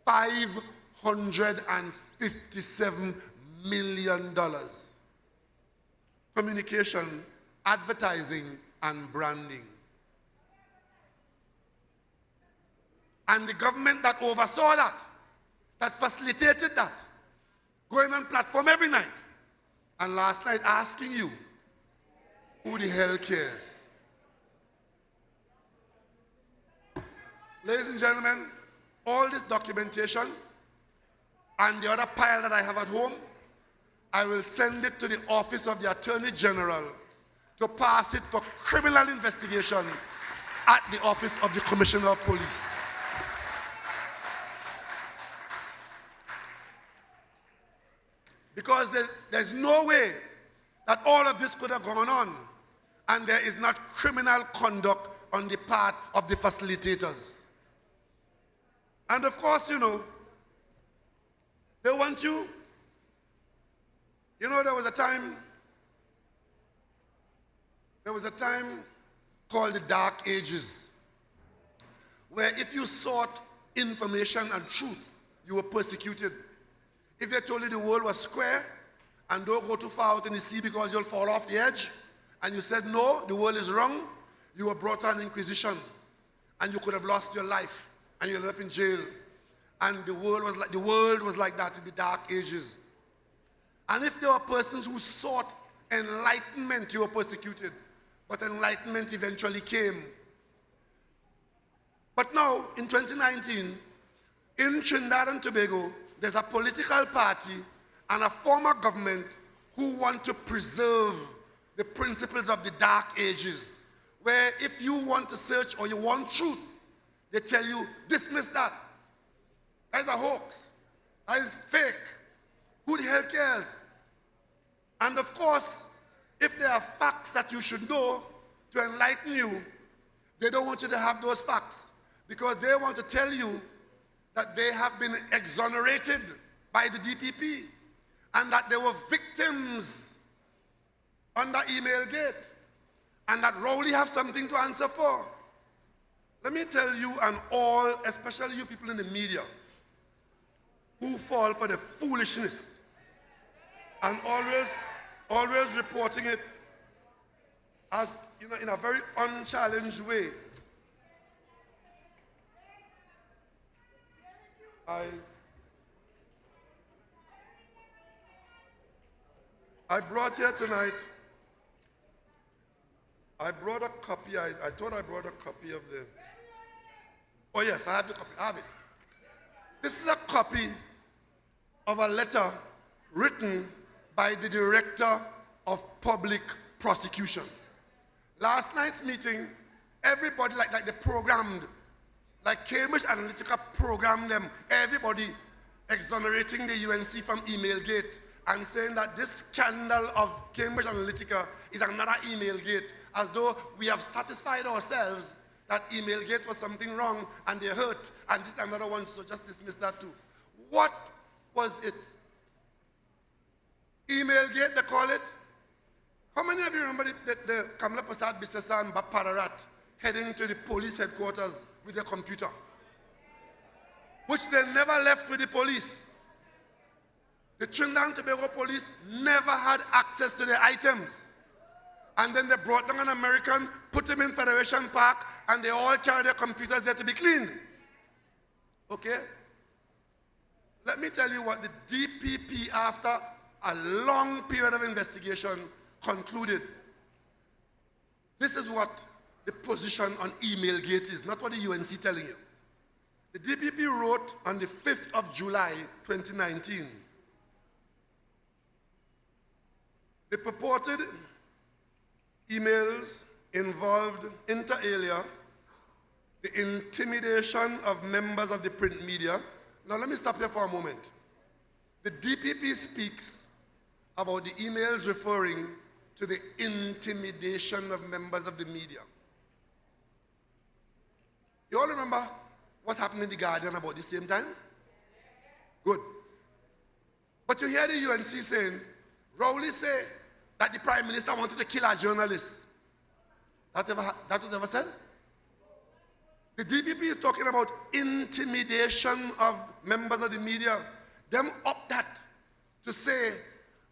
$557 million. Communication, advertising, and branding. And the government that oversaw that facilitated that, going on platform every night, and last night asking you, who the hell cares? Ladies and gentlemen, all this documentation and the other pile that I have at home, I will send it to the Office of the Attorney General to pass it for criminal investigation at the Office of the Commissioner of Police. Because there's no way that all of this could have gone on and there is not criminal conduct on the part of the facilitators. And of course, you know, they want you. You know, there was a time called the Dark Ages, where if you sought information and truth, you were persecuted. If they told you the world was square and don't go too far out in the sea because you'll fall off the edge, and you said no, the world is wrong, you were brought on inquisition, and you could have lost your life, and you ended up in jail. And the world was like that in the Dark Ages. And if there were persons who sought enlightenment, you were persecuted. But enlightenment eventually came. But now, in 2019, in Trinidad and Tobago, there's a political party and a former government who want to preserve the principles of the Dark Ages, where if you want to search or you want truth, they tell you, dismiss that. That is a hoax. That is fake. Who the hell cares? And of course, if there are facts that you should know to enlighten you, they don't want you to have those facts because they want to tell you that they have been exonerated by the DPP and that they were victims under email gate and that Rowley have something to answer for. Let me tell you and all, especially you people in the media, who fall for the foolishness and always reporting it as, you know, in a very unchallenged way. I brought here tonight, I brought a copy, I thought I brought a copy of the, oh yes, I have the copy, I have it. This is a copy of a letter written by the Director of Public Prosecution. Last night's meeting, everybody, like they programmed, like Cambridge Analytica programmed them, everybody exonerating the UNC from email gate and saying that this scandal of Cambridge Analytica is another email gate, as though we have satisfied ourselves that email gate was something wrong and they hurt, and this is another one, so just dismiss that too. What was it? Email gate, they call it? How many of you remember the Kamala Prasad Bisesa and Bapararat heading to the police headquarters with their computer, which they never left with the police? The Trinidad and Tobago police never had access to the items. And then they brought down an American, put him in Federation Park, and they all carry their computers there to be cleaned. Okay? Let me tell you what the DPP, after a long period of investigation, concluded. This is what the position on email gate is, not what the UNC telling you. The DPP wrote on the 5th of July, 2019, the purported emails involved, inter alia, the intimidation of members of the print media. Now let me stop here for a moment. The DPP speaks about the emails referring to the intimidation of members of the media. You all remember what happened in The Guardian about the same time? Good. But you hear the UNC saying, Rowley say that the Prime Minister wanted to kill a journalist. That was ever said? The DPP is talking about intimidation of members of the media. Them up that to say,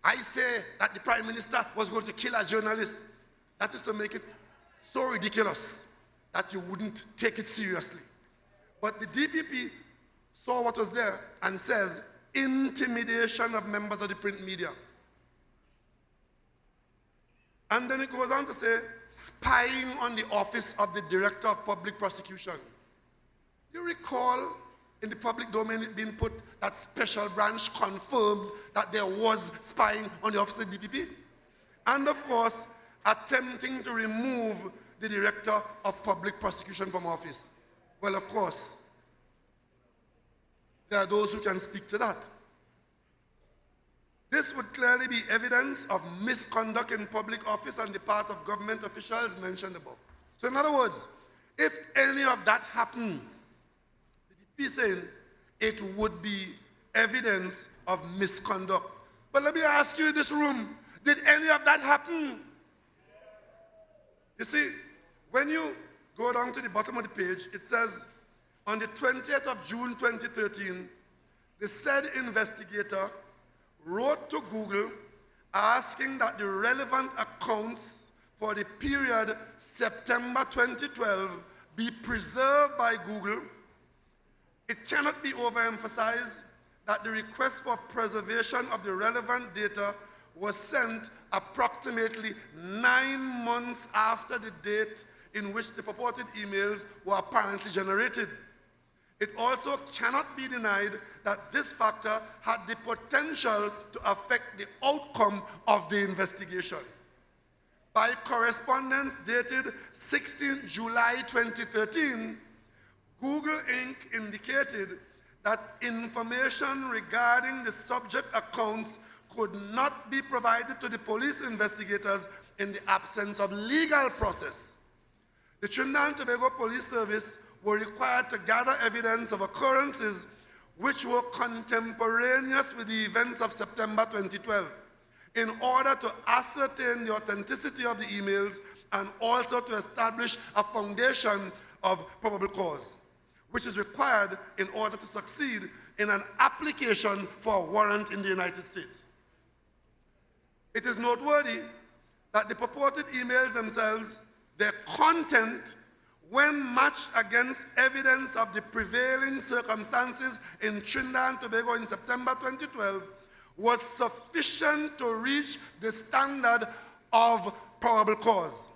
I say that the Prime Minister was going to kill a journalist. That is to make it so ridiculous that you wouldn't take it seriously. But the DPP saw what was there and says, intimidation of members of the print media. And then it goes on to say, spying on the office of the Director of Public Prosecution. You recall in the public domain it being put that special branch confirmed that there was spying on the office of the DPP? And of course, attempting to remove the Director of Public Prosecution from office. Well, of course, there are those who can speak to that. This would clearly be evidence of misconduct in public office on the part of government officials mentioned above. So in other words, if any of that happened, the DP is saying it would be evidence of misconduct. But let me ask you in this room, did any of that happen? You see, when you go down to the bottom of the page, it says, on the 20th of June 2013, the said investigator wrote to Google asking that the relevant accounts for the period September 2012 be preserved by Google. It cannot be overemphasized that the request for preservation of the relevant data was sent approximately 9 months after the date in which the purported emails were apparently generated. It also cannot be denied that this factor had the potential to affect the outcome of the investigation. By correspondence dated 16 July 2013, Google Inc. indicated that information regarding the subject accounts could not be provided to the police investigators in the absence of legal process. The Trinidad and Tobago Police Service were required to gather evidence of occurrences which were contemporaneous with the events of September 2012 in order to ascertain the authenticity of the emails and also to establish a foundation of probable cause, which is required in order to succeed in an application for a warrant in the United States. It is noteworthy that the purported emails themselves, their content, when matched against evidence of the prevailing circumstances in Trinidad and Tobago in September 2012, was sufficient to reach the standard of probable cause.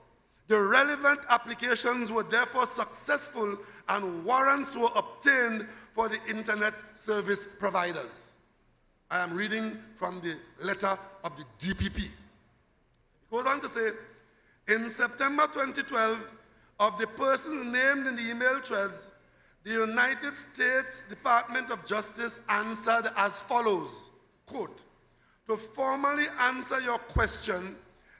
The relevant applications were therefore successful and warrants were obtained for the internet service providers. I am reading from the letter of the DPP. It goes on to say, in September 2012, of the persons named in the email threads, the United States Department of Justice answered as follows, quote, to formally answer your question,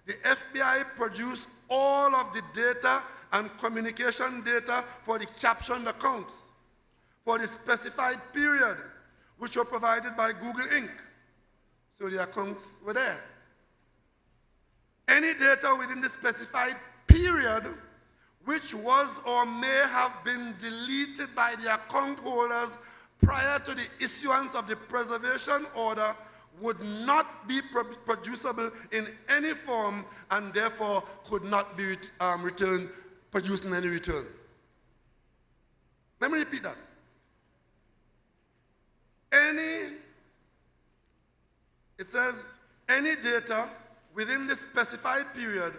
the FBI produced all of the data and communication data for the captioned accounts for the specified period, which were provided by Google Inc. So the accounts were there. Any data within the specified period which was or may have been deleted by the account holders prior to the issuance of the preservation order would not be producible in any form and therefore could not be produced in any return. Let me repeat that. It says, any data within the specified period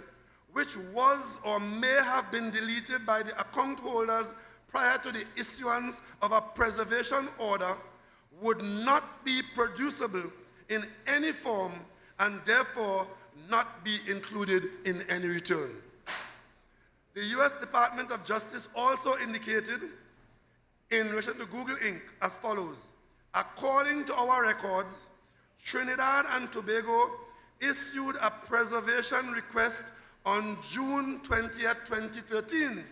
which was or may have been deleted by the account holders prior to the issuance of a preservation order would not be producible in any form and therefore not be included in any return. The U.S. Department of Justice also indicated in relation to Google Inc. as follows. According to our records, Trinidad and Tobago issued a preservation request on June 20th, 2013.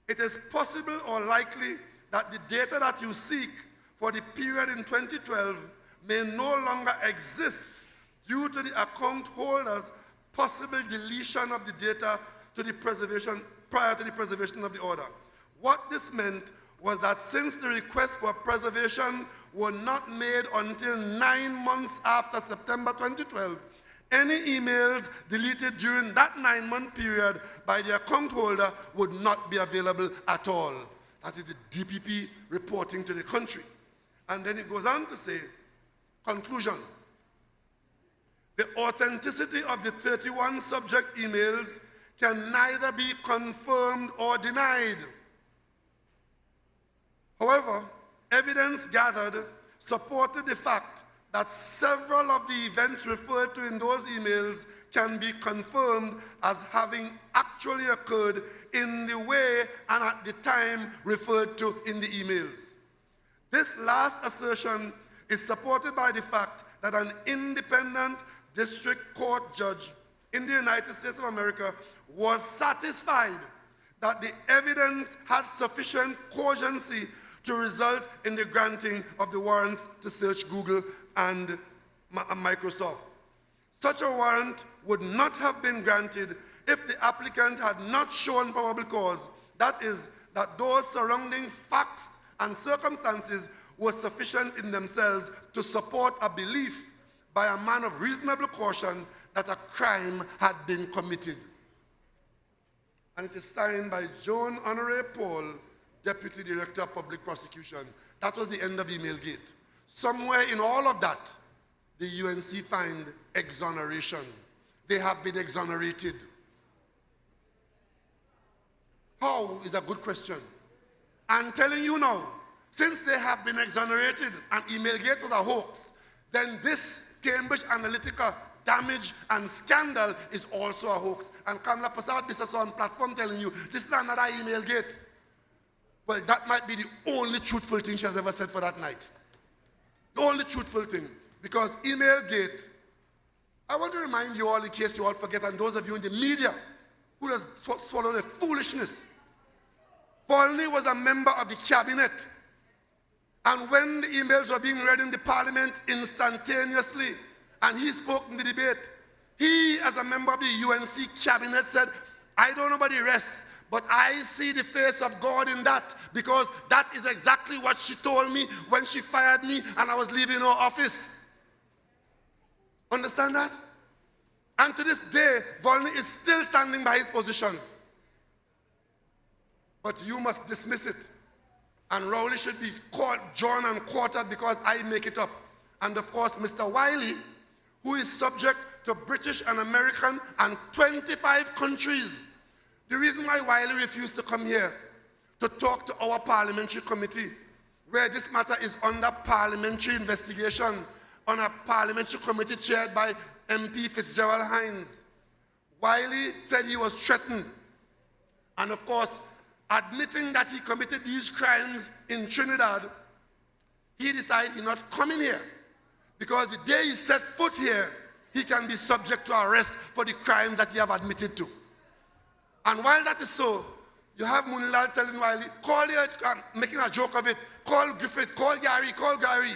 It is possible or likely that the data that you seek for the period in 2012 may no longer exist due to the account holder's possible deletion of the data to the preservation prior to the preservation of the order. What this meant was that since the request for preservation were not made until 9 months after September 2012, any emails deleted during that 9-month period by the account holder would not be available at all. That is the DPP reporting to the country. And then it goes on to say, conclusion, the authenticity of the 31 subject emails can neither be confirmed or denied. However, evidence gathered supported the fact that several of the events referred to in those emails can be confirmed as having actually occurred in the way and at the time referred to in the emails. This last assertion is supported by the fact that an independent district court judge in the United States of America was satisfied that the evidence had sufficient cogency to result in the granting of the warrants to search Google and Microsoft. Such a warrant would not have been granted if the applicant had not shown probable cause, that is, that those surrounding facts and circumstances were sufficient in themselves to support a belief by a man of reasonable caution that a crime had been committed. And it is signed by Joan Honoré Paul, Deputy Director of Public Prosecution. That was the end of Emailgate. somewhere in all of that, the UNC find exoneration. They have been exonerated. How is a good question. I'm telling you now, since they have been exonerated and Emailgate was a hoax, then this Cambridge Analytica damage and scandal is also a hoax. And Kamala Prasad is on platform telling you, this is another Emailgate. Well, that might be the only truthful thing she has ever said for that night. The only truthful thing. Because Emailgate, I want to remind you all, in case you all forget, and those of you in the media who has swallowed the foolishness, Volney was a member of the cabinet. And when the emails were being read in the parliament instantaneously, and he spoke in the debate, he, as a member of the UNC cabinet, said, I don't know about the rest, but I see the face of God in that, because that is exactly what she told me when she fired me and I was leaving her office. Understand that? And to this day, Volney is still standing by his position. But you must dismiss it. And Rowley should be caught, drawn and quartered because I make it up. And of course, Mr. Wiley, who is subject to British and American and 25 countries. The reason why Wiley refused to come here to talk to our parliamentary committee, where this matter is under parliamentary investigation on a parliamentary committee chaired by MP Fitzgerald Hines. Wiley said he was threatened. And of course, admitting that he committed these crimes in Trinidad, he decided he's not coming here. Because the day he set foot here, he can be subject to arrest for the crimes that he have admitted to. And while that is so, you have Munilal telling Wiley, call here, making a joke of it, call Griffith, call Gary, call Gary.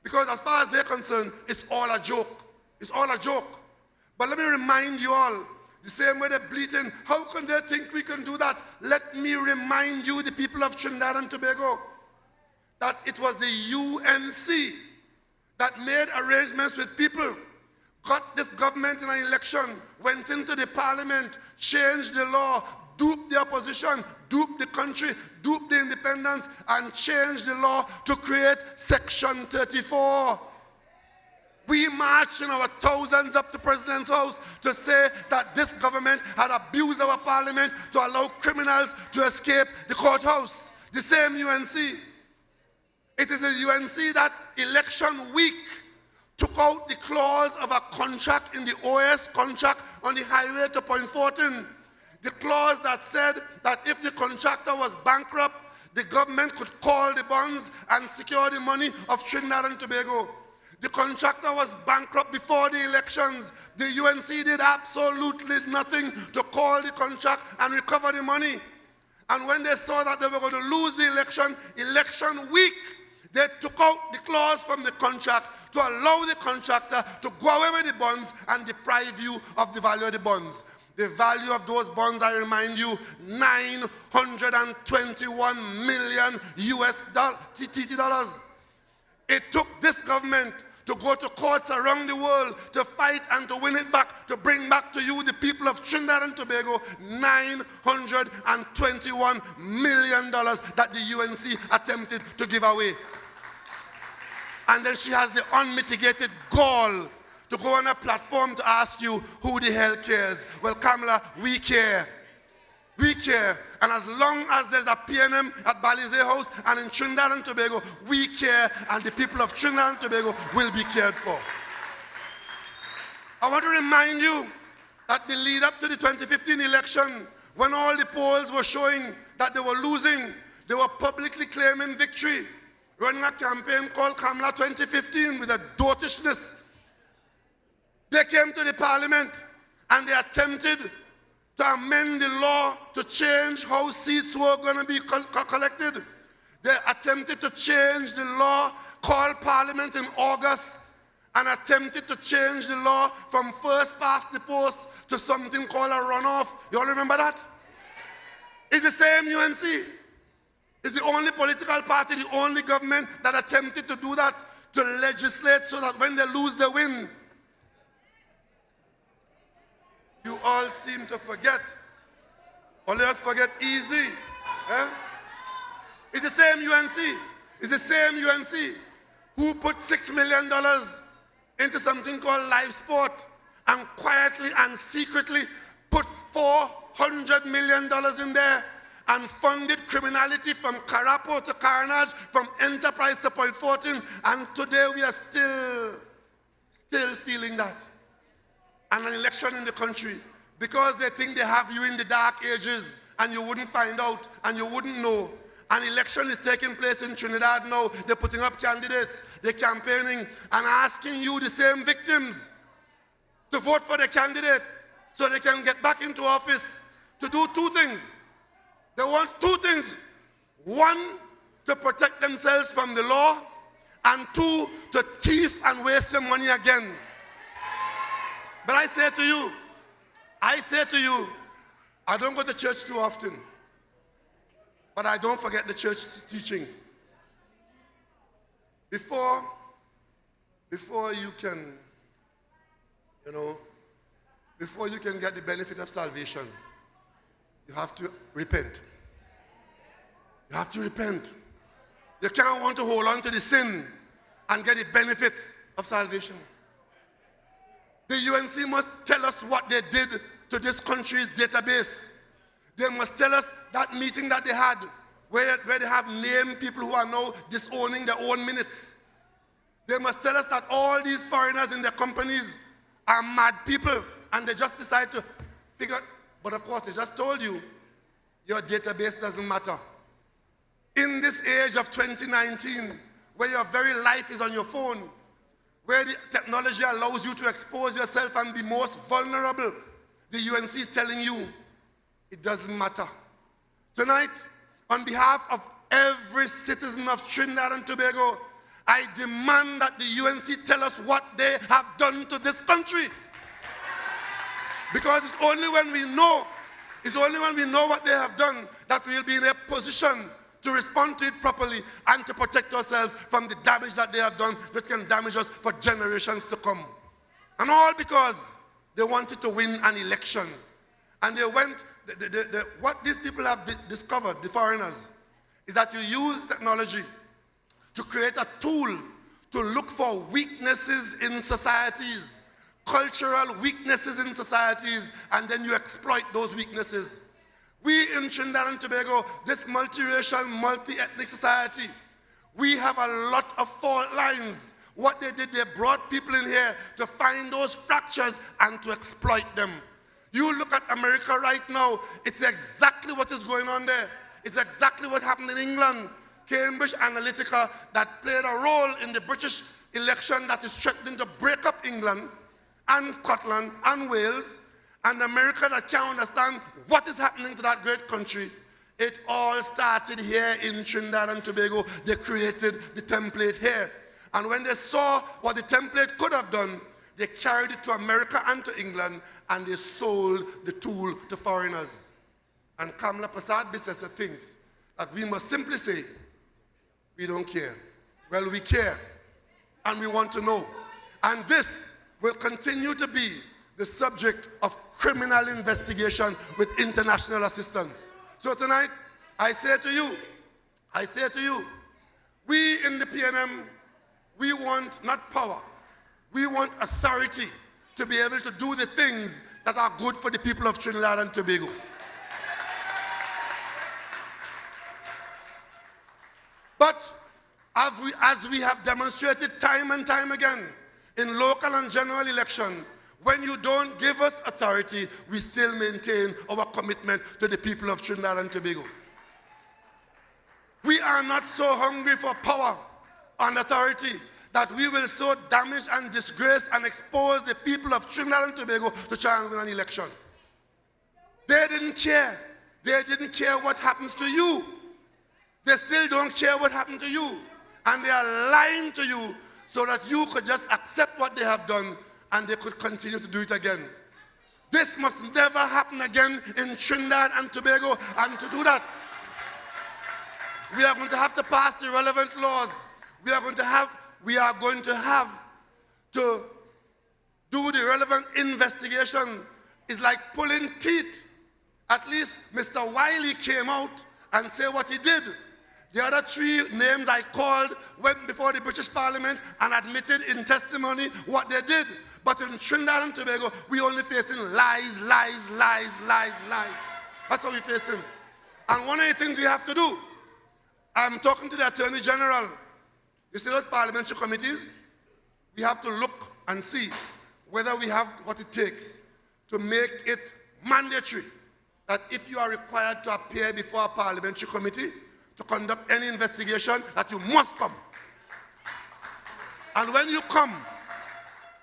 Because as far as they're concerned, it's all a joke. It's all a joke. But let me remind you all, the same way they're bleating, how can they think we can do that? Let me remind you, the people of Trinidad and Tobago, that it was the UNC that made arrangements with people, got this government in an election, went into the parliament, changed the law, duped the opposition, duped the country, duped the independents, and changed the law to create Section 34. We marched in our thousands up to the President's house to say that this government had abused our parliament to allow criminals to escape the courthouse. The same UNC. It is the UNC that election week took out the clause of a contract in the OS contract on the highway to Point Fortin. The clause that said that if the contractor was bankrupt, the government could call the bonds and secure the money of Trinidad and Tobago. The contractor was bankrupt before the elections. The UNC did absolutely nothing to call the contract and recover the money. And when they saw that they were going to lose the election week, they took out the clause from the contract to allow the contractor to go away with the bonds and deprive you of the value of the bonds. The value of those bonds, I remind you, $921 million TT dollars. It took this government to go to courts around the world to fight and to win it back, to bring back to you, the people of Trinidad and Tobago, $921 million that the UNC attempted to give away. And then she has the unmitigated gall to go on a platform to ask you, who the hell cares? Well, Kamala, we care. We care. And as long as there's a PNM at Balize House and in Trinidad and Tobago, we care, and the people of Trinidad and Tobago will be cared for. I want to remind you that the lead up to the 2015 election, when all the polls were showing that they were losing, they were publicly claiming victory, running a campaign called Kamala 2015 with a dotishness. They came to the parliament and they attempted to amend the law to change how seats were going to be collected. They attempted to change the law, called parliament in August, and attempted to change the law from first past the post to something called a runoff. You all remember that? It's the same UNC. It's the only political party, the only government that attempted to do that, to legislate so that when they lose, they win. You all seem to forget. Or let us forget easy. Eh? It's the same UNC. It's the same UNC. who put $6 million into something called live sport and quietly and secretly put $400 million in there and funded criminality from Carapo to Carnage, from Enterprise to Point 14, and today we are still feeling that. And an election in the country, because they think they have you in the dark ages and you wouldn't find out and you wouldn't know. An election is taking place in Trinidad now. They're putting up candidates, they're campaigning and asking you, the same victims, to vote for the candidate so they can get back into office to do two things. They want two things. One, to protect themselves from the law, and two, to thief and waste their money again. But I say to you, I don't go to church too often, but I don't forget the church teaching. Before you can, before you can get the benefit of salvation, you have to repent. You have to repent. You can't want to hold on to the sin and get the benefits of salvation. The UNC must tell us what they did to this country's database. They must tell us that meeting that they had where they have named people who are now disowning their own minutes. They must tell us that all these foreigners in their companies are mad people and they just decide to figure, but of course they just told you your database doesn't matter. In this age of 2019, where your very life is on your phone, where the technology allows you to expose yourself and be most vulnerable, the UNC is telling you it doesn't matter. Tonight, on behalf of every citizen of Trinidad and Tobago, I demand that the UNC tell us what they have done to this country. Because it's only when we know what they have done that we'll be in a position to respond to it properly and to protect ourselves from the damage that they have done, which can damage us for generations to come. And all because they wanted to win an election. And they went, what these people have discovered, the foreigners, is that you use technology to create a tool to look for weaknesses in societies, cultural weaknesses in societies, and then you exploit those weaknesses. We in Trinidad and Tobago, this multiracial, multi-ethnic society, we have a lot of fault lines. What they did, they brought people in here to find those fractures and to exploit them. You look at America right now, it's exactly what is going on there. It's exactly what happened in England. Cambridge Analytica that played a role in the British election that is threatening to break up England and Scotland and Wales, and America that can't understand what is happening to that great country. It all started here in Trinidad and Tobago. They created the template here. And when they saw what the template could have done, they carried it to America and to England, and they sold the tool to foreigners. And Kamala Prasad-Bissessar thinks that we must simply say, we don't care. Well, we care, and we want to know. And this will continue to be the subject of criminal investigation with international assistance. So tonight, I say to you, we in the PNM, we want not power, we want authority to be able to do the things that are good for the people of Trinidad and Tobago. But as we have demonstrated time and time again in local and general election, when you don't give us authority, we still maintain our commitment to the people of Trinidad and Tobago. We are not so hungry for power and authority that we will so damage and disgrace and expose the people of Trinidad and Tobago to try and win an election. They didn't care. They didn't care what happens to you. They still don't care what happened to you. And they are lying to you so that you could just accept what they have done and they could continue to do it again. This must never happen again in Trinidad and Tobago, and to do that, we are going to have to pass the relevant laws. We are going to have to do the relevant investigation. It's like pulling teeth. At least Mr. Wiley came out and said what he did. The other three names I called went before the British Parliament and admitted in testimony what they did. But in Trinidad and Tobago, we only facing lies, lies, lies, lies, lies. That's what we're facing. And one of the things we have to do, I'm talking to the Attorney General. You see those parliamentary committees? We have to look and see whether we have what it takes to make it mandatory that if you are required to appear before a parliamentary committee to conduct any investigation, that you must come. And when you come,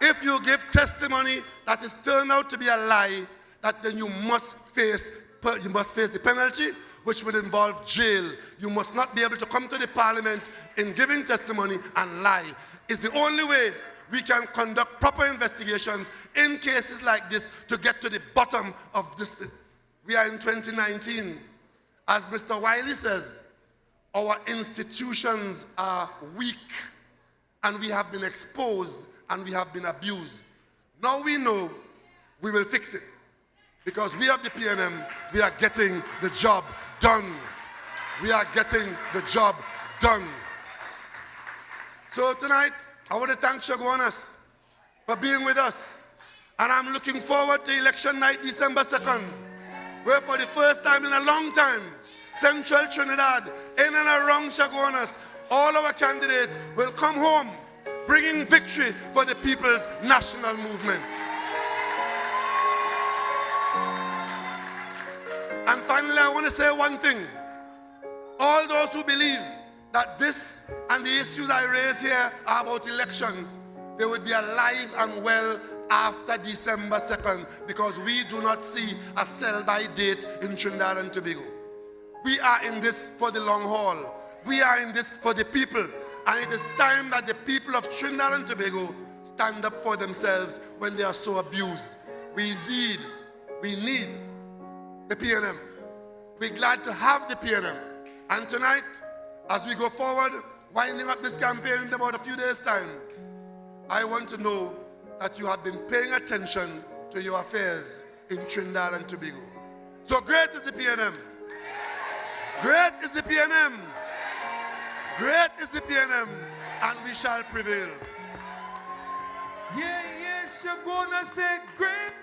if you give testimony that is turned out to be a lie, that then you must face the penalty, which would involve jail. You must not be able to come to the parliament in giving testimony and lie. It's the only way we can conduct proper investigations in cases like this to get to the bottom of this. We are in 2019. As Mr. Wiley says, our institutions are weak and we have been exposed and we have been abused. Now we know we will fix it because we have the PNM, we are getting the job done. We are getting the job done. So tonight, I want to thank CHAGUANAS for being with us. And I'm looking forward to election night, December 2nd, where for the first time in a long time, Central Trinidad, in and around CHAGUANAS, all our candidates will come home bringing victory for the people's national movement. And finally, I want to say one thing. All those who believe that this and the issues I raise here are about elections, they would be alive and well after December 2nd, because we do not see a sell-by date in Trinidad and Tobago. We are in this for the long haul. We are in this for the people. And it is time that the people of Trinidad and Tobago stand up for themselves when they are so abused. We need the PNM. We're glad to have the PNM. And tonight, as we go forward, winding up this campaign in about a few days' time, I want to know that you have been paying attention to your affairs in Trinidad and Tobago. So great is the PNM. Great is the PNM. Great is the PNM, and we shall prevail. Yeah, CHAGUANAS say great.